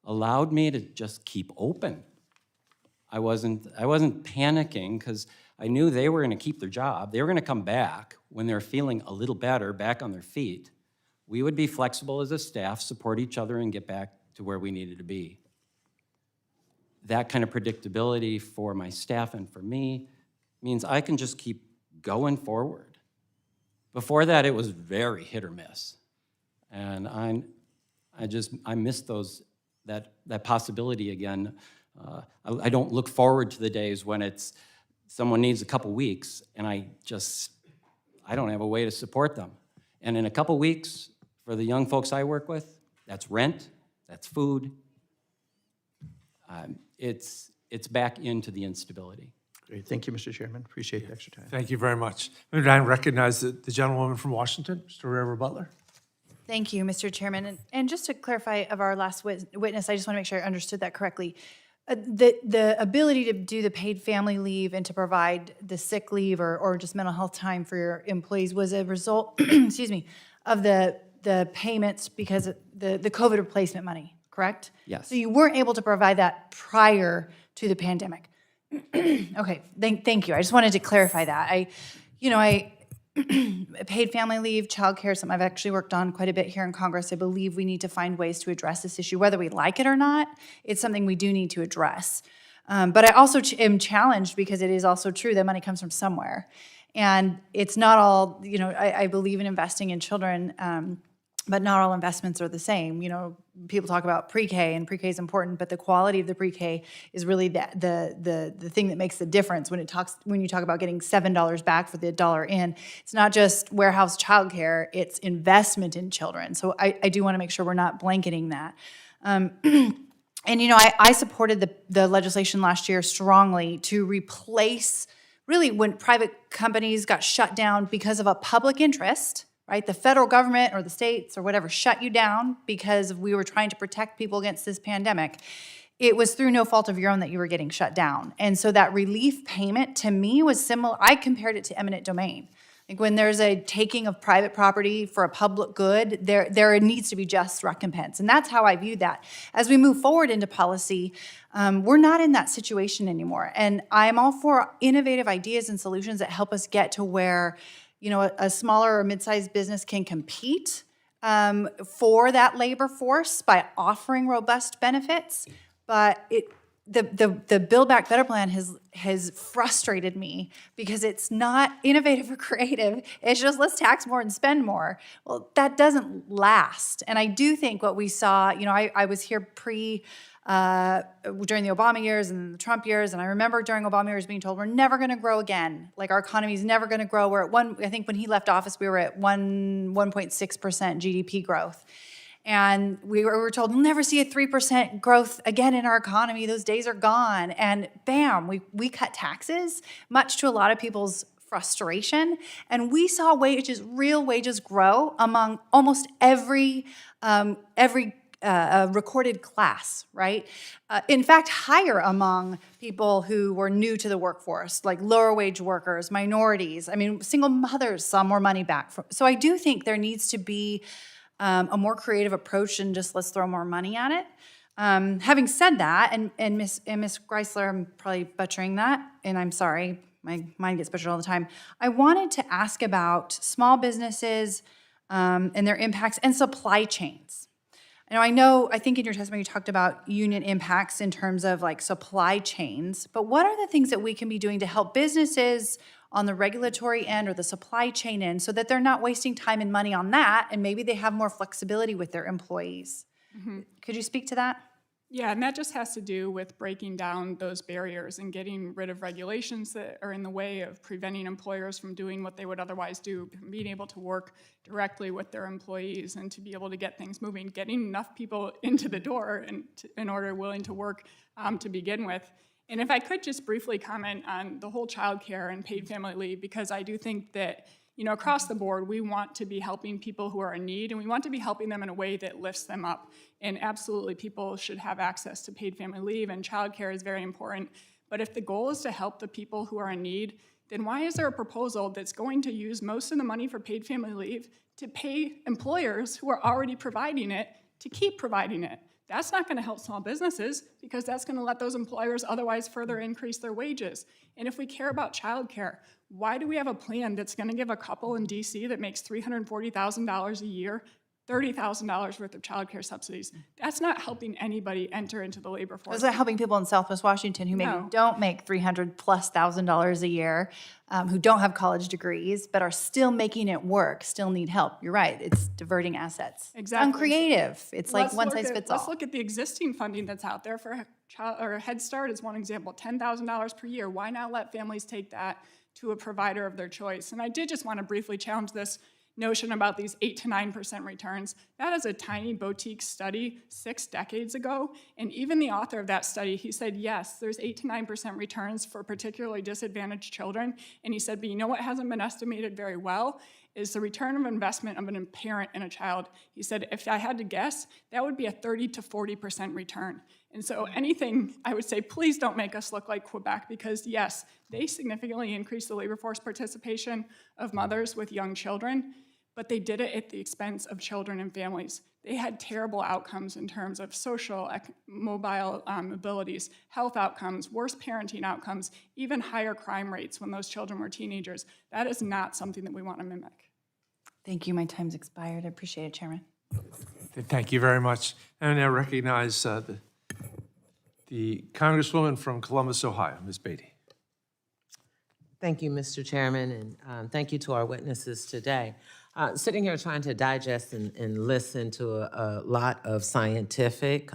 allowed me to just keep open. I wasn't panicking because I knew they were going to keep their job. They were going to come back when they're feeling a little better, back on their feet. We would be flexible as a staff, support each other, and get back to where we needed to be. That kind of predictability for my staff and for me means I can just keep going forward. Before that, it was very hit or miss. And I miss that possibility again. I don't look forward to the days when someone needs a couple weeks and I don't have a way to support them. And in a couple weeks, for the young folks I work with, that's rent, that's food. It's back into the instability. Great, thank you, Mr. Chairman. Appreciate the extra time. Thank you very much. Maybe I recognize the gentlewoman from Washington, Mr. Rivera Butler. Thank you, Mr. Chairman. And just to clarify of our last witness, I just want to make sure I understood that correctly. The ability to do the paid family leave and to provide the sick leave or just mental health time for your employees was a result, excuse me, of the payments because of the COVID replacement money, correct? Yes. So you weren't able to provide that prior to the pandemic. Okay, thank you. I just wanted to clarify that. Paid family leave, childcare, something I've actually worked on quite a bit here in Congress. I believe we need to find ways to address this issue, whether we like it or not. It's something we do need to address. But I also am challenged because it is also true that money comes from somewhere. And it's not all, I believe in investing in children, but not all investments are the same. People talk about pre-K, and pre-K is important, but the quality of the pre-K is really the thing that makes the difference when you talk about getting $7 back for the $1 in. It's not just warehouse childcare; it's investment in children. So I do want to make sure we're not blanketing that. And I supported the legislation last year strongly to replace really when private companies got shut down because of a public interest. Right, the federal government or the states or whatever shut you down because we were trying to protect people against this pandemic. It was through no fault of your own that you were getting shut down. And so that relief payment to me was similar. I compared it to eminent domain. Like when there's a taking of private property for a public good, there needs to be just recompense. And that's how I view that. As we move forward into policy, we're not in that situation anymore. And I'm all for innovative ideas and solutions that help us get to where a smaller or mid-sized business can compete for that labor force by offering robust benefits. But the Build Back Better plan has frustrated me because it's not innovative or creative. It's just let's tax more and spend more. Well, that doesn't last. And I do think what we saw, I was here during the Obama years and the Trump years, and I remember during Obama years being told we're never going to grow again. Like our economy is never going to grow. We're at I think when he left office, we were at 1.6% GDP growth. And we were told we'll never see a 3% growth again in our economy. Those days are gone. And bam, we cut taxes, much to a lot of people's frustration. And we saw real wages grow among almost every recorded class, right? In fact, higher among people who were new to the workforce, like lower wage workers, minorities. I mean, single mothers saw more money back. So I do think there needs to be a more creative approach than just let's throw more money at it. Having said that, and Ms. Greisler, I'm probably butchering that, and I'm sorry, my mind gets butchered all the time. I wanted to ask about small businesses and their impacts and supply chains. I think in your testimony you talked about union impacts in terms of like supply chains, but what are the things that we can be doing to help businesses on the regulatory end or the supply chain end so that they're not wasting time and money on that and maybe they have more flexibility with their employees? Mm-hmm. Could you speak to that? Yeah, and that just has to do with breaking down those barriers and getting rid of regulations that are in the way of preventing employers from doing what they would otherwise do, being able to work directly with their employees and to be able to get things moving, getting enough people into the door and in order willing to work to begin with. And if I could just briefly comment on the whole childcare and paid family leave, because I do think that across the board, we want to be helping people who are in need, and we want to be helping them in a way that lifts them up. And absolutely, people should have access to paid family leave, and childcare is very important. But if the goal is to help the people who are in need, then why is there a proposal that's going to use most of the money for paid family leave to pay employers who are already providing it to keep providing it. That's not going to help small businesses because that's going to let those employers otherwise further increase their wages. And if we care about childcare, why do we have a plan that's going to give a couple in DC that makes $340,000 a year $30,000 worth of childcare subsidies? That's not helping anybody enter into the labor force. Is that helping people in Southwest Washington who maybe No. don't make $300,000+ a year, who don't have college degrees, but are still making it work, still need help? You're right. It's diverting assets. Exactly. It's uncreative. It's like Let's one look size at- fits all. Let's look at the existing funding that's out there for Head Start is one example, $10,000 per year. Why not let families take that to a provider of their choice? And I did just want to briefly challenge this notion about these 8 to 9% returns. That is a tiny boutique study 6 decades ago. And even the author of that study, he said, yes, there's 8 to 9% returns for particularly disadvantaged children. And he said, but you know what hasn't been estimated very well is the return of investment of a parent and a child. He said, if I had to guess, that would be a 30 to 40% return. And so anything, I would say, please don't make us look like Quebec because yes, they significantly increased the labor force participation of mothers with young children, but they did it at the expense of children and families. They had terrible outcomes in terms of social, mobile abilities, health outcomes, worse parenting outcomes, even higher crime rates when those children were teenagers. That is not something that we want to mimic. Thank you. My time's expired. I appreciate it, Chairman. Thank you very much. And I now recognize the Congresswoman from Columbus, Ohio, Ms. Beatty. Thank you, Mr. Chairman, and thank you to our witnesses today. Sitting here trying to digest and listen to a lot of scientific,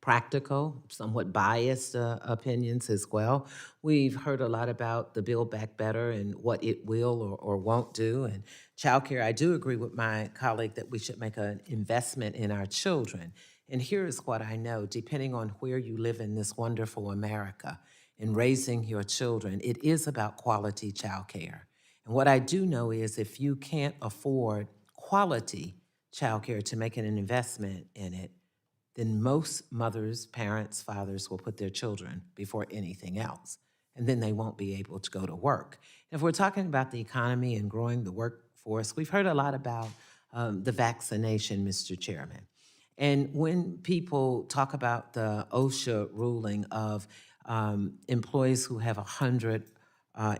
practical, somewhat biased opinions as well. We've heard a lot about the Build Back Better and what it will or won't do. And childcare, I do agree with my colleague that we should make an investment in our children. And here's what I know, depending on where you live in this wonderful America, in raising your children, it is about quality childcare. And what I do know is if you can't afford quality childcare to make an investment in it, then most mothers, parents, fathers will put their children before anything else. And then they won't be able to go to work. If we're talking about the economy and growing the workforce, we've heard a lot about the vaccination, Mr. Chairman. And when people talk about the OSHA ruling of employees who have 100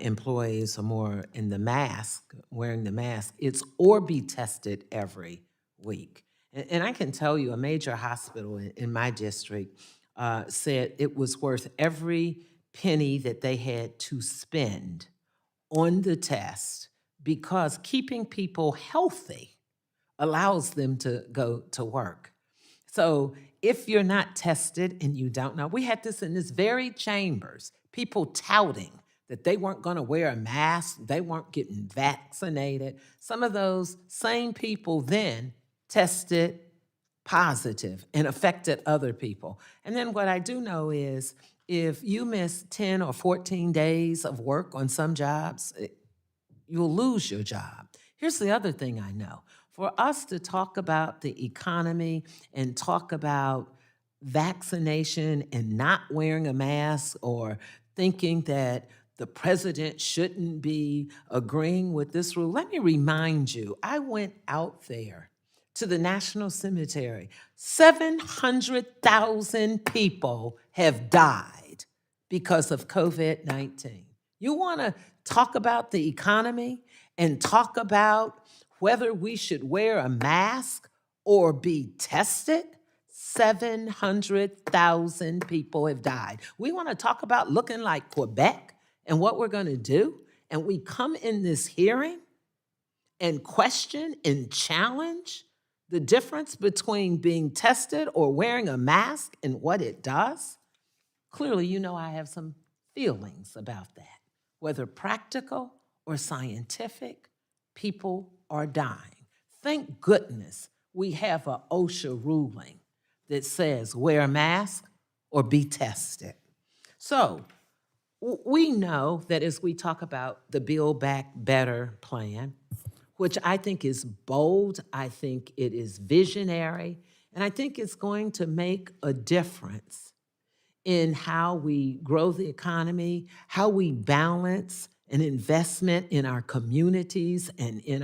employees or more in the mask, wearing the mask, it's or be tested every week. And I can tell you a major hospital in my district said it was worth every penny that they had to spend on the test because keeping people healthy allows them to go to work. So if you're not tested and you don't know, we had this in this very chambers, people touting that they weren't going to wear a mask, they weren't getting vaccinated. Some of those same people then tested positive and affected other people. And then what I do know is if you miss 10 or 14 days of work on some jobs, you'll lose your job. Here's the other thing I know. For us to talk about the economy and talk about vaccination and not wearing a mask or thinking that the president shouldn't be agreeing with this rule, let me remind you, I went out there to the National Cemetery. 700,000 people have died because of COVID-19. You want to talk about the economy and talk about whether we should wear a mask or be tested? 700,000 people have died. We want to talk about looking like Quebec and what we're going to do, and we come in this hearing and question and challenge the difference between being tested or wearing a mask and what it does? Clearly, you know I have some feelings about that. Whether practical or scientific, people are dying. Thank goodness we have an OSHA ruling that says wear a mask or be tested. So we know that as we talk about the Build Back Better plan, which I think is bold, I think it is visionary, and I think it's going to make a difference in how we grow the economy, how we balance an investment in our communities and in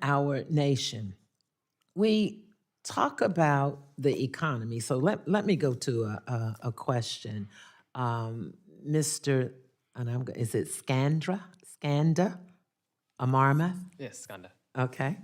our nation. we talk about the economy. So let me go to a question. Mr. Is it Skanda Amarma? Yes, Skanda. Okay.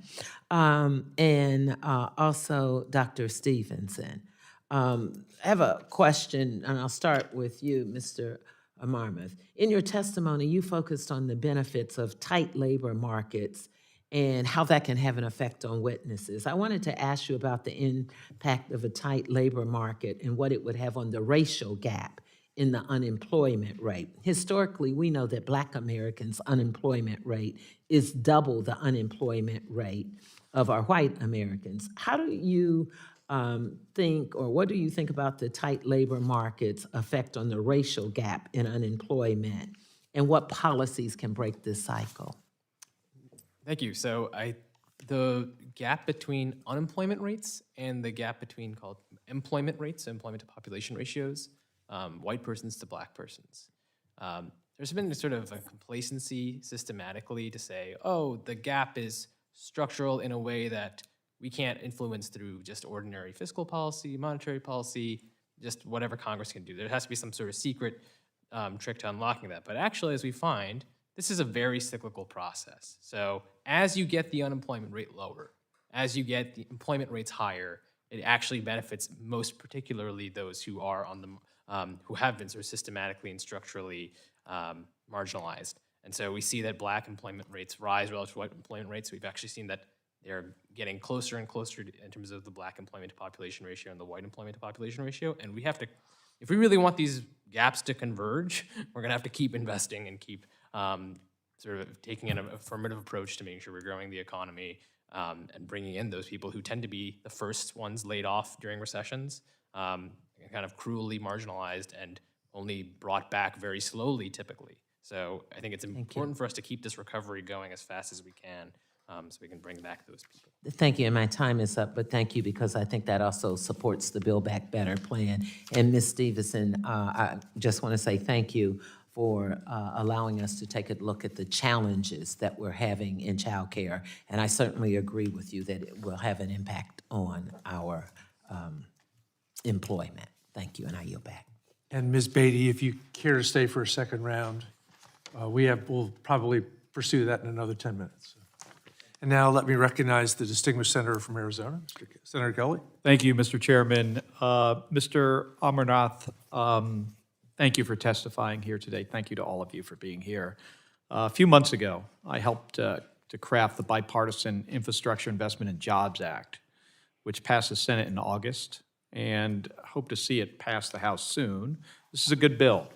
And also Dr. Stevenson. I have a question, and I'll start with you, Mr. Amarmath. In your testimony, you focused on the benefits of tight labor markets and how that can have an effect on witnesses. I wanted to ask you about the impact of a tight labor market and what it would have on the racial gap in the unemployment rate. Historically, we know that Black Americans' unemployment rate is double the unemployment rate of our white Americans. How do you think, or what do you think about the tight labor market's effect on the racial gap in unemployment, and what policies can break this cycle? Thank you. So the gap between unemployment rates and the gap between called employment rates, employment to population ratios, white persons to Black persons. There's been sort of a complacency systematically to say, oh, the gap is structural in a way that we can't influence through just ordinary fiscal policy, monetary policy, just whatever Congress can do. There has to be some sort of secret trick to unlocking that. But actually, as we find, this is a very cyclical process. So as you get the unemployment rate lower, as you get the employment rates higher, it actually benefits most particularly those who are on the who have been sort of systematically and structurally marginalized. And so we see that Black employment rates rise relative to white employment rates. We've actually seen that they're getting closer and closer in terms of the Black employment to population ratio and the white employment to population ratio. And we have to, if we really want these gaps to converge, we're gonna have to keep investing and keep sort of taking an affirmative approach to making sure we're growing the economy and bringing in those people who tend to be the first ones laid off during recessions, kind of cruelly marginalized and only brought back very slowly typically. So I think it's important for us to keep this recovery going as fast as we can so we can bring back those people. Thank you, and my time is up, but thank you because I think that also supports the Build Back Better plan. And Ms. Stevenson, I just want to say thank you for allowing us to take a look at the challenges that we're having in childcare. And I certainly agree with you that it will have an impact on our employment. Thank you, and I yield back. And Ms. Beatty, if you care to stay for a second round, we'll probably pursue that in another 10 minutes. And now let me recognize the distinguished senator from Arizona, Senator Kelly. Thank you, Mr. Chairman. Mr. Amarnath, thank you for testifying here today. Thank you to all of you for being here. A few months ago, I helped to craft the Bipartisan Infrastructure Investment and Jobs Act, which passed the Senate in August, and hope to see it pass the House soon. This is a good bill.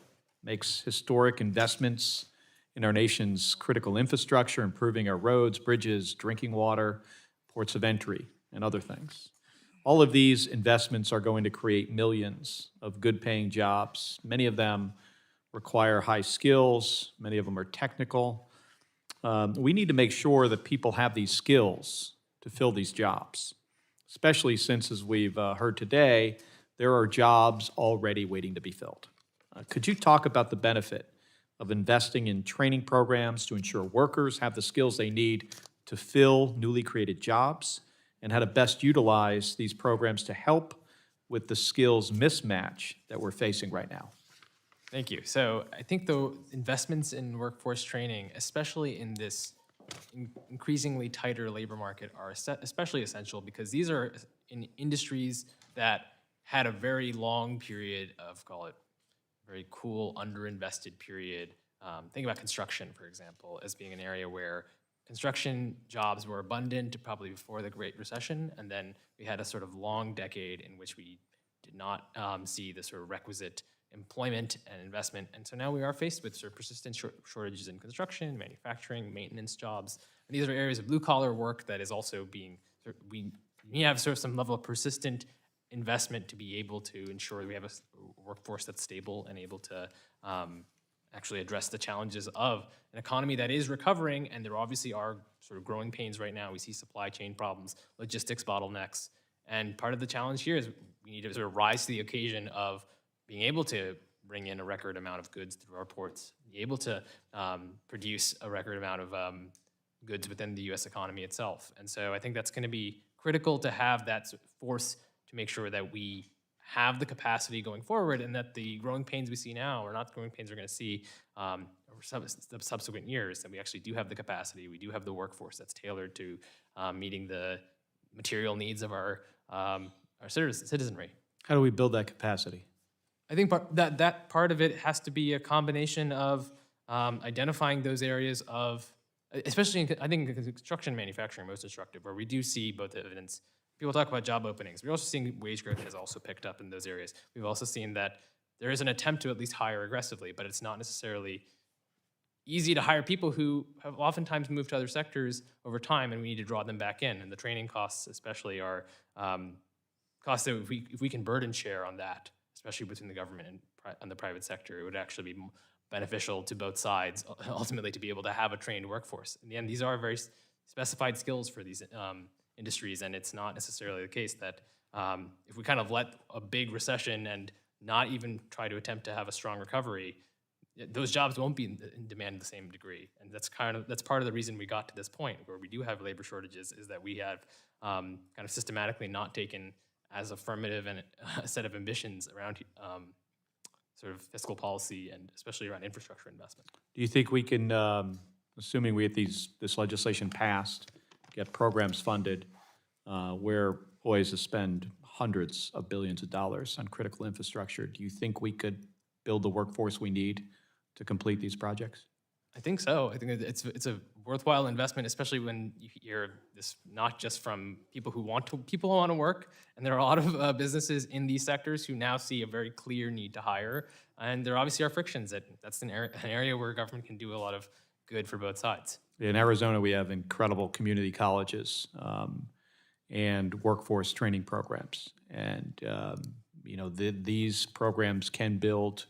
Makes historic investments in our nation's critical infrastructure, improving our roads, bridges, drinking water, ports of entry, and other things. All of these investments are going to create millions of good-paying jobs. Many of them require high skills. Many of them are technical. We need to make sure that people have these skills to fill these jobs, especially since, as we've heard today, there are jobs already waiting to be filled. Could you talk about the benefit of investing in training programs to ensure workers have the skills they need to fill newly created jobs, and how to best utilize these programs to help with the skills mismatch that we're facing right now? Thank you. So I think the investments in workforce training, especially in this increasingly tighter labor market, are especially essential because these are in industries that had a very long period of, call it, very cool, underinvested period. Think about construction, for example, as being an area where construction jobs were abundant probably before the Great Recession, and then we had a sort of long decade in which we did not see the sort of requisite employment and investment. And so now we are faced with sort of persistent shortages in construction, manufacturing, maintenance jobs. And these are areas of blue-collar work that is also being, we have sort of some level of persistent investment to be able to ensure we have a workforce that's stable and able to actually address the challenges of an economy that is recovering, and there obviously are sort of growing pains right now. We see supply chain problems, logistics bottlenecks, and part of the challenge here is we need to sort of rise to the occasion of being able to bring in a record amount of goods through our ports, be able to produce a record amount of goods within the U.S. economy itself. And so I think that's going to be critical to have that force to make sure that we have the capacity going forward, and that the growing pains we see now are not the growing pains we're going to see over subsequent years, that we actually do have the capacity, we do have the workforce that's tailored to meeting the material needs of our citizenry. How do we build that capacity? I think that part of it has to be a combination of identifying those areas of, especially I think in construction manufacturing most instructive, where we do see both evidence. People talk about job openings. We're also seeing wage growth has also picked up in those areas. We've also seen that there is an attempt to at least hire aggressively, but it's not necessarily easy to hire people who have oftentimes moved to other sectors over time, and we need to draw them back in. And the training costs especially are costs that if we can burden share on that, especially between the government and the private sector, it would actually be beneficial to both sides, ultimately, to be able to have a trained workforce. In the end, these are very specified skills for these industries, and it's not necessarily the case that if we kind of let a big recession and not even try to attempt to have a strong recovery, those jobs won't be in demand to the same degree. And that's part of the reason we got to this point where we do have labor shortages, is that we have kind of systematically not taken as affirmative and a set of ambitions around sort of fiscal policy and especially around infrastructure investment. Do you think we can, assuming we get this legislation passed, get programs funded, we're poised to spend hundreds of billions of dollars on critical infrastructure, do you think we could build the workforce we need to complete these projects? I think so. I think it's a worthwhile investment, especially when you hear this not just from people who want to work, and there are a lot of businesses in these sectors who now see a very clear need to hire, and there obviously are frictions. That's an area where government can do a lot of good for both sides. In Arizona, we have incredible community colleges and workforce training programs, and these programs can build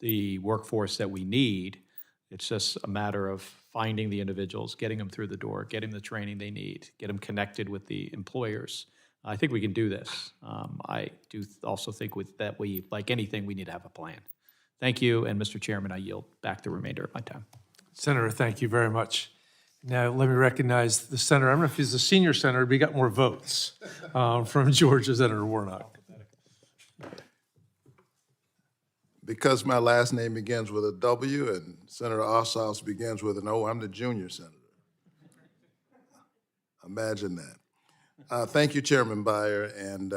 the workforce that we need. It's just a matter of finding the individuals, getting them through the door, getting the training they need, get them connected with the employers. I think we can do this. I do also think that we, like anything, we need to have a plan. Thank you, and Mr. Chairman, I yield back the remainder of my time. Senator, thank you very much. Now, let me recognize the senator. I don't know if he's the senior senator, but he got more votes from Georgia, Senator Warnock. Because my last name begins with a W and Senator Ossoff's begins with an O, I'm the junior senator. Imagine that. Thank you, Chairman Beyer, and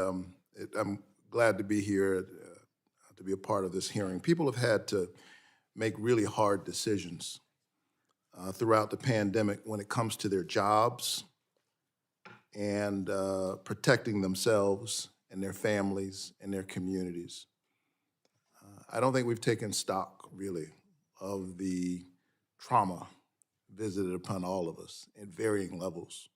I'm glad to be here to be a part of this hearing. People have had to make really hard decisions throughout the pandemic when it comes to their jobs and protecting themselves and their families and their communities. I don't think we've taken stock, really, of the trauma visited upon all of us at varying levels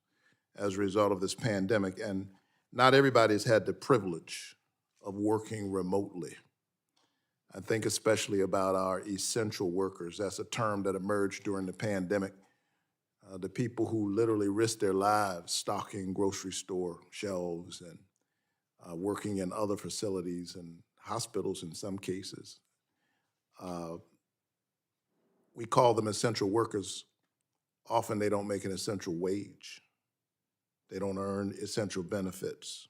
as a result of this pandemic. And not everybody has had the privilege of working remotely. I think especially about our essential workers. That's a term that emerged during the pandemic. The people who literally risked their lives stocking grocery store shelves and working in other facilities and hospitals in some cases. We call them essential workers. Often they don't make an essential wage. They don't earn essential benefits.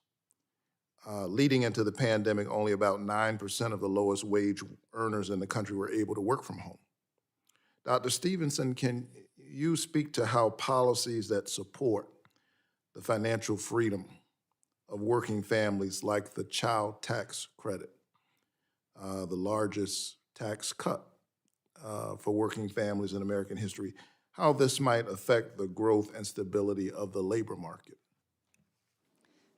Leading into the pandemic, only about 9% of the lowest wage earners in the country were able to work from home. Dr. Stevenson, can you speak to how policies that support the financial freedom of working families, like the child tax credit, the largest tax cut for working families in American history, how this might affect the growth and stability of the labor market?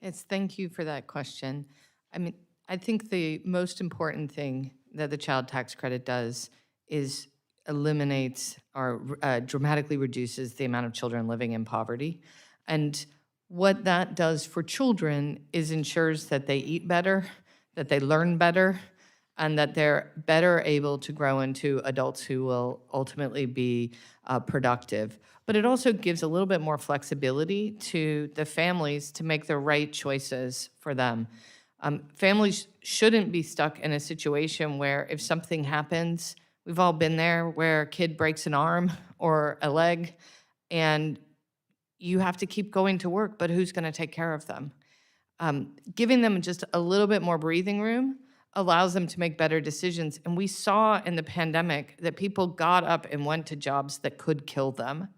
Thank you for that question. I mean, I think the most important thing that the child tax credit does is eliminates or dramatically reduces the amount of children living in poverty. And what that does for children is ensures that they eat better, that they learn better, and that they're better able to grow into adults who will ultimately be productive. But it also gives a little bit more flexibility to the families to make the right choices for them. Families shouldn't be stuck in a situation where if something happens, we've all been there, where a kid breaks an arm or a leg, and you have to keep going to work, but who's going to take care of them? Giving them just a little bit more breathing room allows them to make better decisions. And we saw in the pandemic that people got up and went to jobs that could kill them.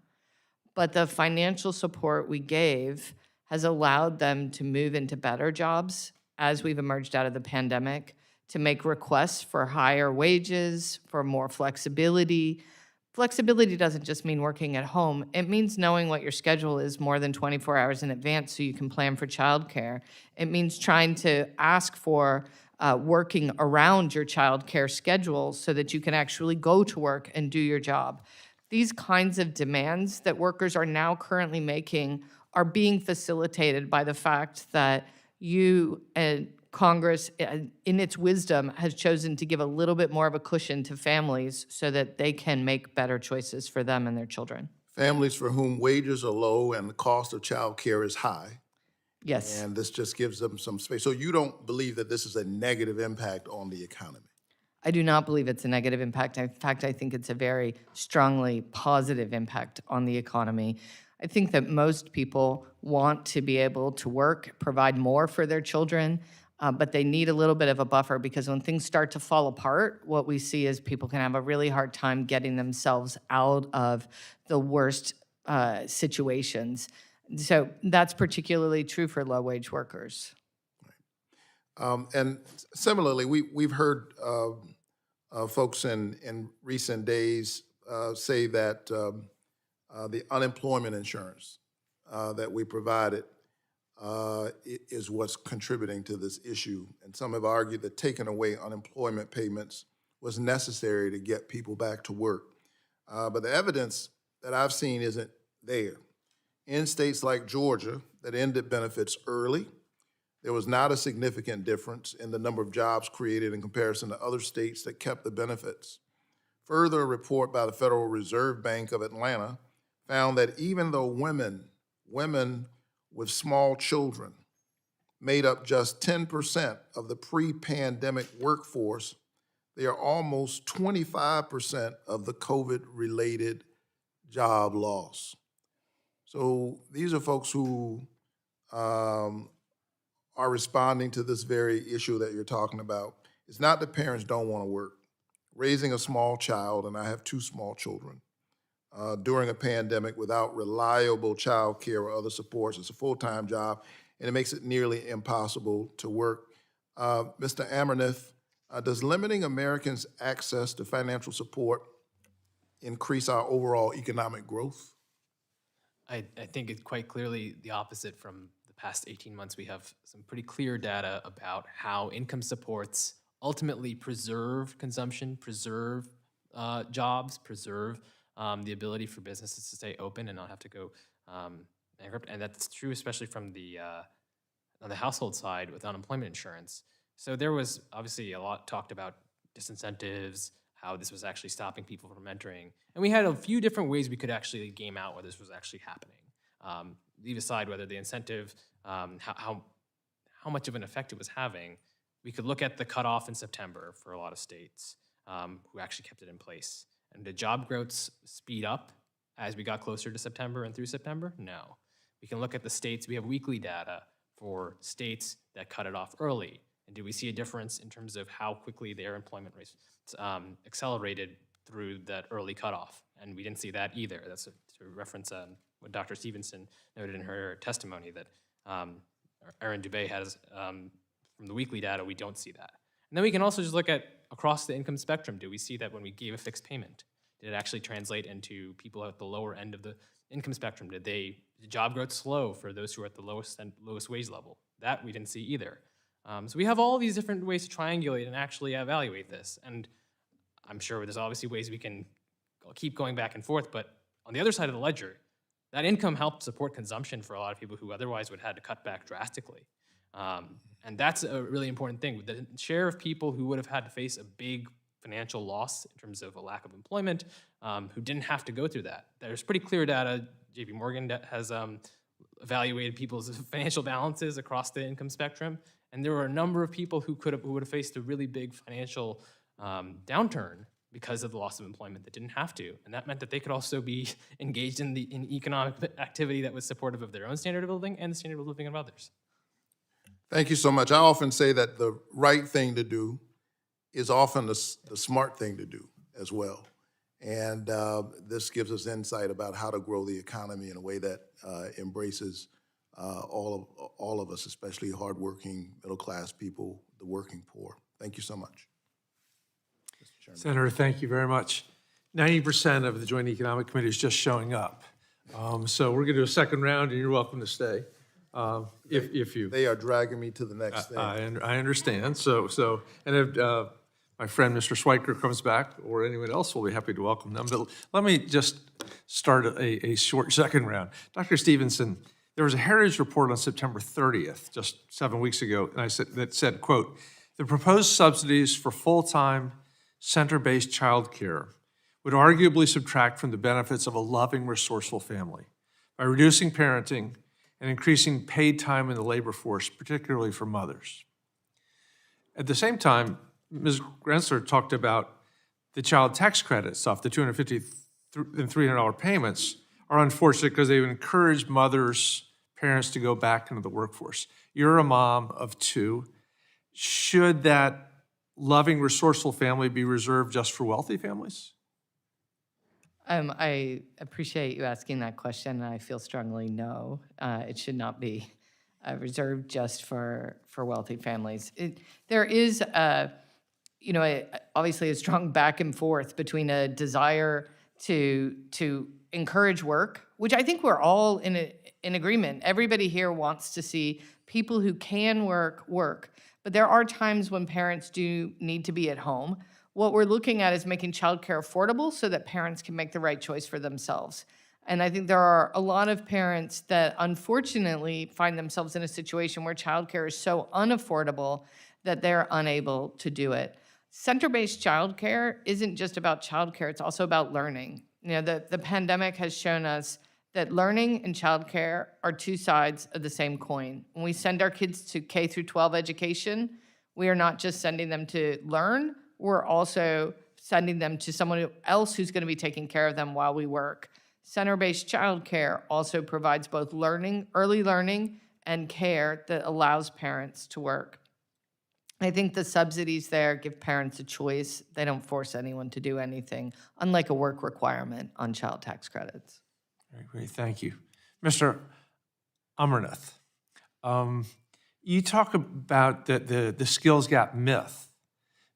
But the financial support we gave has allowed them to move into better jobs as we've emerged out of the pandemic, to make requests for higher wages, for more flexibility. Flexibility doesn't just mean working at home. It means knowing what your schedule is more than 24 hours in advance so you can plan for childcare. It means trying to ask for working around your childcare schedule so that you can actually go to work and do your job. These kinds of demands that workers are now currently making are being facilitated by the fact that you and Congress, in its wisdom, has chosen to give a little bit more of a cushion to families so that they can make better choices for them and their children. Families for whom wages are low and the cost of childcare is high. Yes. And this just gives them some space. So you don't believe that this is a negative impact on the economy? I do not believe it's a negative impact. In fact, I think it's a very strongly positive impact on the economy. I think that most people want to be able to work, provide more for their children, but they need a little bit of a buffer, because when things start to fall apart, what we see is people can have a really hard time getting themselves out of the worst situations. So that's particularly true for low-wage workers. And similarly, we've heard folks in recent days say that the unemployment insurance that we provided is what's contributing to this issue. And some have argued that taking away unemployment payments was necessary to get people back to work. But the evidence that I've seen isn't there. In states like Georgia that ended benefits early, there was not a significant difference in the number of jobs created in comparison to other states that kept the benefits. Further, a report by the Federal Reserve Bank of Atlanta found that even though women with small children made up just 10% of the pre-pandemic workforce, they are almost 25% of the COVID-related job loss. So these are folks who are responding to this very issue that you're talking about. It's not that parents don't want to work. Raising a small child, and I have 2 small children, during a pandemic without reliable child care or other supports, it's a full-time job, and it makes it nearly impossible to work. Mr. Amernath, does limiting Americans' access to financial support increase our overall economic growth? I think it's quite clearly the opposite. From the past 18 months, we have some pretty clear data about how income supports ultimately preserve consumption, preserve jobs, preserve the ability for businesses to stay open and not have to go bankrupt. And that's true especially from on the household side with unemployment insurance. So there was obviously a lot talked about disincentives, how this was actually stopping people from entering. And we had a few different ways we could actually game out where this was actually happening. Leave aside whether the incentive, how much of an effect it was having. We could look at the cutoff in September for a lot of states who actually kept it in place. And did job growth speed up as we got closer to September and through September? No. We can look at the states. We have weekly data for states that cut it off early. And do we see a difference in terms of how quickly their employment rates accelerated through that early cutoff? And we didn't see that either. That's to reference what Dr. Stevenson noted in her testimony, that Erin Dubé has from the weekly data, we don't see that. And then we can also just look at across the income spectrum. Do we see that when we gave a fixed payment, did it actually translate into people at the lower end of the income spectrum? Did job growth slow for those who are at the lowest wage level? That we didn't see either. So we have all these different ways to triangulate and actually evaluate this. And I'm sure there's obviously ways we can keep going back and forth, but on the other side of the ledger, that income helped support consumption for a lot of people who otherwise would have had to cut back drastically. And that's a really important thing. The share of people who would have had to face a big financial loss in terms of a lack of employment, who didn't have to go through that. There's pretty clear data. JP Morgan has evaluated people's financial balances across the income spectrum. And there were a number of people who would have faced a really big financial downturn because of the loss of employment that didn't have to. And that meant that they could also be engaged in economic activity that was supportive of their own standard of living and the standard of living of others. Thank you so much. I often say that the right thing to do is often the smart thing to do as well. And this gives us insight about how to grow the economy in a way that embraces all of us, especially hardworking, middle-class people, the working poor. Thank you so much. Senator, thank you very much. 90% of the Joint Economic Committee is just showing up. So we're going to do a second round, and you're welcome to stay if you. They are dragging me to the next thing. I understand. So and if my friend Mr. Schweiker comes back, or anyone else, we'll be happy to welcome them. But let me just start a short second round. Dr. Stevenson, there was a Heritage report on September 30th, just 7 weeks ago, and that said, quote, "The proposed subsidies for full-time center-based childcare would arguably subtract from the benefits of a loving, resourceful family by reducing parenting and increasing paid time in the labor force, particularly for mothers." At the same time, Ms. Grensler talked about the child tax credit stuff, the $250 and $300 payments are unfortunate because they would encourage mothers, parents to go back into the workforce. You're a mom of two. Should that loving, resourceful family be reserved just for wealthy families? I appreciate you asking that question, and I feel strongly no. It should not be reserved just for wealthy families. There is obviously a strong back and forth between a desire to encourage work, which I think we're all in agreement. Everybody here wants to see people who can work, but there are times when parents do need to be at home. What we're looking at is making childcare affordable so that parents can make the right choice for themselves. And I think there are a lot of parents that unfortunately find themselves in a situation where childcare is so unaffordable that they're unable to do it. Center-based childcare isn't just about childcare, it's also about learning. The pandemic has shown us that learning and childcare are two sides of the same coin. When we send our kids to K through 12 education, we are not just sending them to learn, we're also sending them to someone else who's going to be taking care of them while we work. Center-based childcare also provides both early learning, and care that allows parents to work. I think the subsidies there give parents a choice. They don't force anyone to do anything, unlike a work requirement on child tax credits. Very great, thank you. Mr. Amarnath, you talk about the skills gap myth,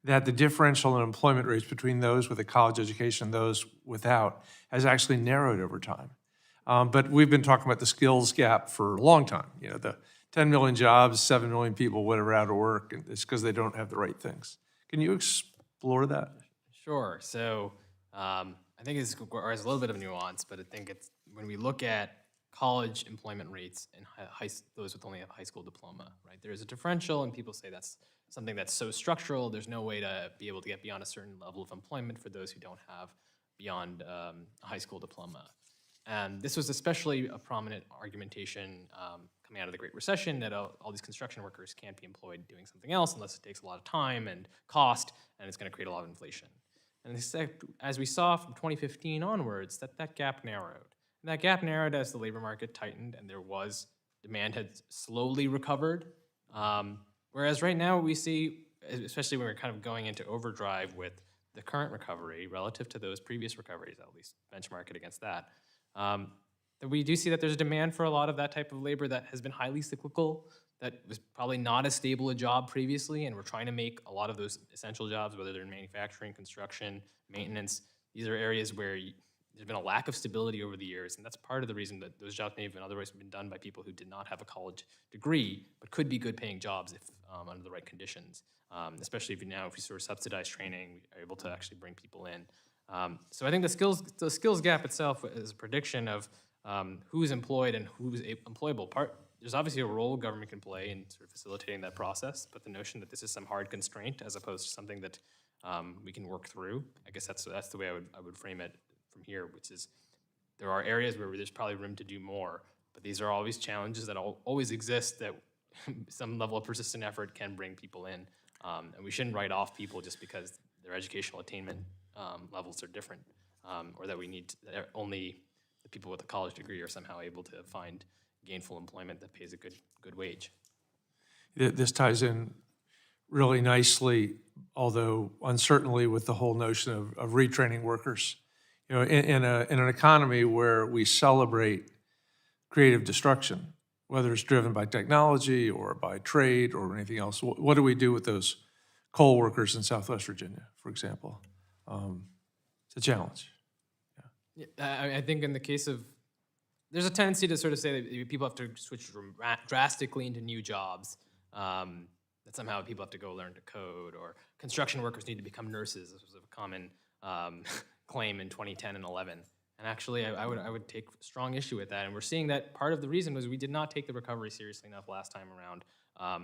that the differential in employment rates between those with a college education and those without has actually narrowed over time. But we've been talking about the skills gap for a long time. The 10 million jobs, 7 million people, whatever, out of work, and it's because they don't have the right things. Can you explore that? Sure. So I think it requires a little bit of nuance, but I think it's when we look at college employment rates and those with only a high school diploma, right? There's a differential, and people say that's something that's so structural, there's no way to be able to get beyond a certain level of employment for those who don't have beyond a high school diploma. And this was especially a prominent argumentation coming out of the Great Recession, that all these construction workers can't be employed doing something else unless it takes a lot of time and cost, and it's going to create a lot of inflation. And as we saw from 2015 onwards, that gap narrowed. And that gap narrowed as the labor market tightened and demand had slowly recovered. Whereas right now we see, especially when we're kind of going into overdrive with the current recovery relative to those previous recoveries, at least benchmark it against that, that we do see that there's a demand for a lot of that type of labor that has been highly cyclical, that was probably not as stable a job previously, and we're trying to make a lot of those essential jobs, whether they're in manufacturing, construction, maintenance. These are areas where there's been a lack of stability over the years, and that's part of the reason that those jobs may have otherwise been done by people who did not have a college degree, but could be good paying jobs if under the right conditions. Especially if we sort of subsidize training, we are able to actually bring people in. So I think the skills gap itself is a prediction of who's employed and who's employable. There's obviously a role government can play in sort of facilitating that process, but the notion that this is some hard constraint as opposed to something that we can work through, I guess that's the way I would frame it from here, which is there are areas where there's probably room to do more, but these are always challenges that always exist that some level of persistent effort can bring people in. And we shouldn't write off people just because their educational attainment levels are different, or that we need that only the people with a college degree are somehow able to find gainful employment that pays a good wage. This ties in really nicely, although uncertainly, with the whole notion of retraining workers. You know, in an economy where we celebrate creative destruction, whether it's driven by technology or by trade or anything else, what do we do with those coal workers in Southwest Virginia, for example? It's a challenge. Yeah, I think in the case of, there's a tendency to sort of say that people have to switch drastically into new jobs, that somehow people have to go learn to code, or construction workers need to become nurses. This was a common claim in 2010 and 11. And actually, I would take strong issue with that. And we're seeing that part of the reason was we did not take the recovery seriously enough last time around,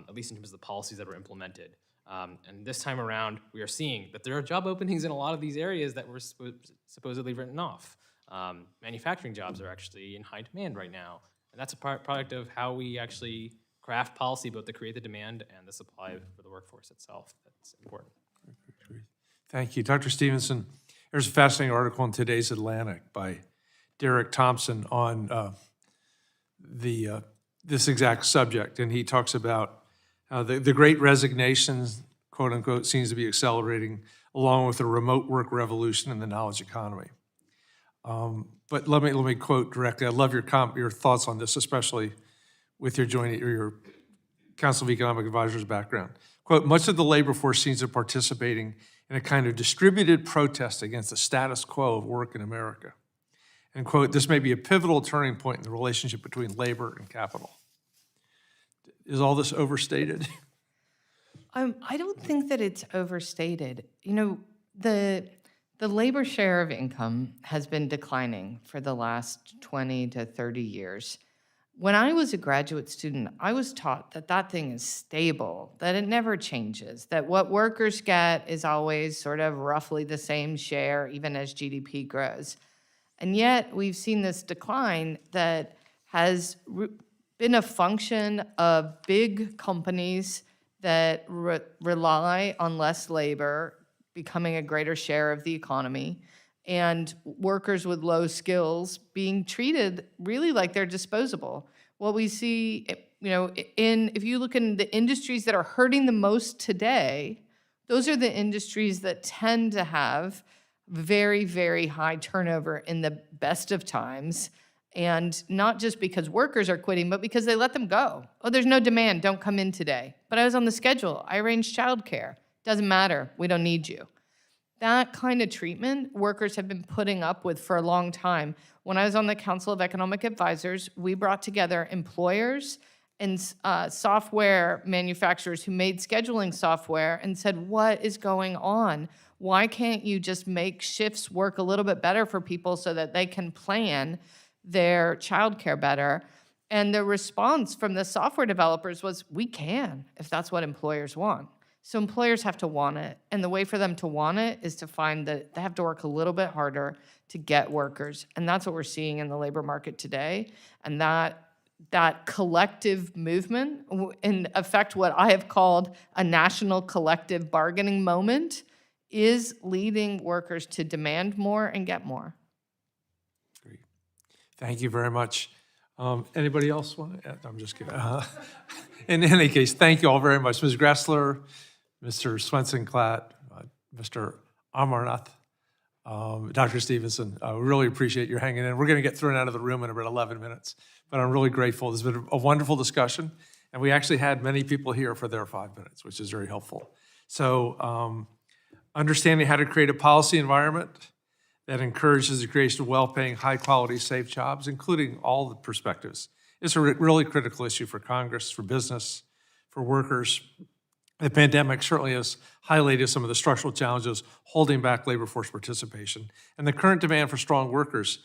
at least in terms of the policies that were implemented. And this time around, we are seeing that there are job openings in a lot of these areas that were supposedly written off. Manufacturing jobs are actually in high demand right now. And that's a product of how we actually craft policy, both to create the demand and the supply for the workforce itself. That's important. Thank you. Dr. Stevenson, there's a fascinating article in today's Atlantic by Derek Thompson on this exact subject, and he talks about how the great resignation, quote unquote, seems to be accelerating along with the remote work revolution in the knowledge economy. But let me quote directly. I love your thoughts on this, especially with your Council of Economic Advisors background. Quote, much of the labor force seems to be participating in a kind of distributed protest against the status quo of work in America. And quote, this may be a pivotal turning point in the relationship between labor and capital. Is all this overstated? I don't think that it's overstated. You know, the labor share of income has been declining for the last 20 to 30 years. When I was a graduate student, I was taught that that thing is stable, that it never changes, that what workers get is always sort of roughly the same share, even as GDP grows. And yet we've seen this decline that has been a function of big companies that rely on less labor becoming a greater share of the economy, and workers with low skills being treated really like they're disposable. What we see, you know, if you look in the industries that are hurting the most today, those are the industries that tend to have very, very high turnover in the best of times. And not just because workers are quitting, but because they let them go. Oh, there's no demand, don't come in today. But I was on the schedule, I arranged childcare. Doesn't matter, we don't need you. That kind of treatment workers have been putting up with for a long time. When I was on the Council of Economic Advisors, we brought together employers and software manufacturers who made scheduling software and said, what is going on? Why can't you just make shifts work a little bit better for people so that they can plan their childcare better? And the response from the software developers was, we can, if that's what employers want. So employers have to want it, and the way for them to want it is to find that they have to work a little bit harder to get workers, and that's what we're seeing in the labor market today. And that collective movement, in effect what I have called a national collective bargaining moment, is leading workers to demand more and get more. Great. Thank you very much. Anybody else want to add? I'm just kidding. In any case, thank you all very much. Ms. Gressler, Mr. Swenson-Klatt, Mr. Amarnath, Dr. Stevenson, we really appreciate your hanging in. We're going to get thrown out of the room in about 11 minutes, but I'm really grateful. This has been a wonderful discussion, and we actually had many people here for their 5 minutes, which is very helpful. So understanding how to create a policy environment that encourages the creation of well-paying, high-quality, safe jobs, including all the perspectives, is a really critical issue for Congress, for business, for workers. The pandemic certainly has highlighted some of the structural challenges holding back labor force participation. And the current demand for strong workers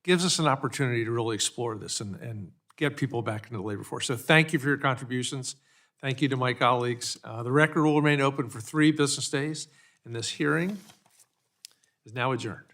gives us an opportunity to really explore this and get people back into the labor force. So thank you for your contributions. Thank you to my colleagues. The record will remain open for 3 business days, and this hearing is now adjourned.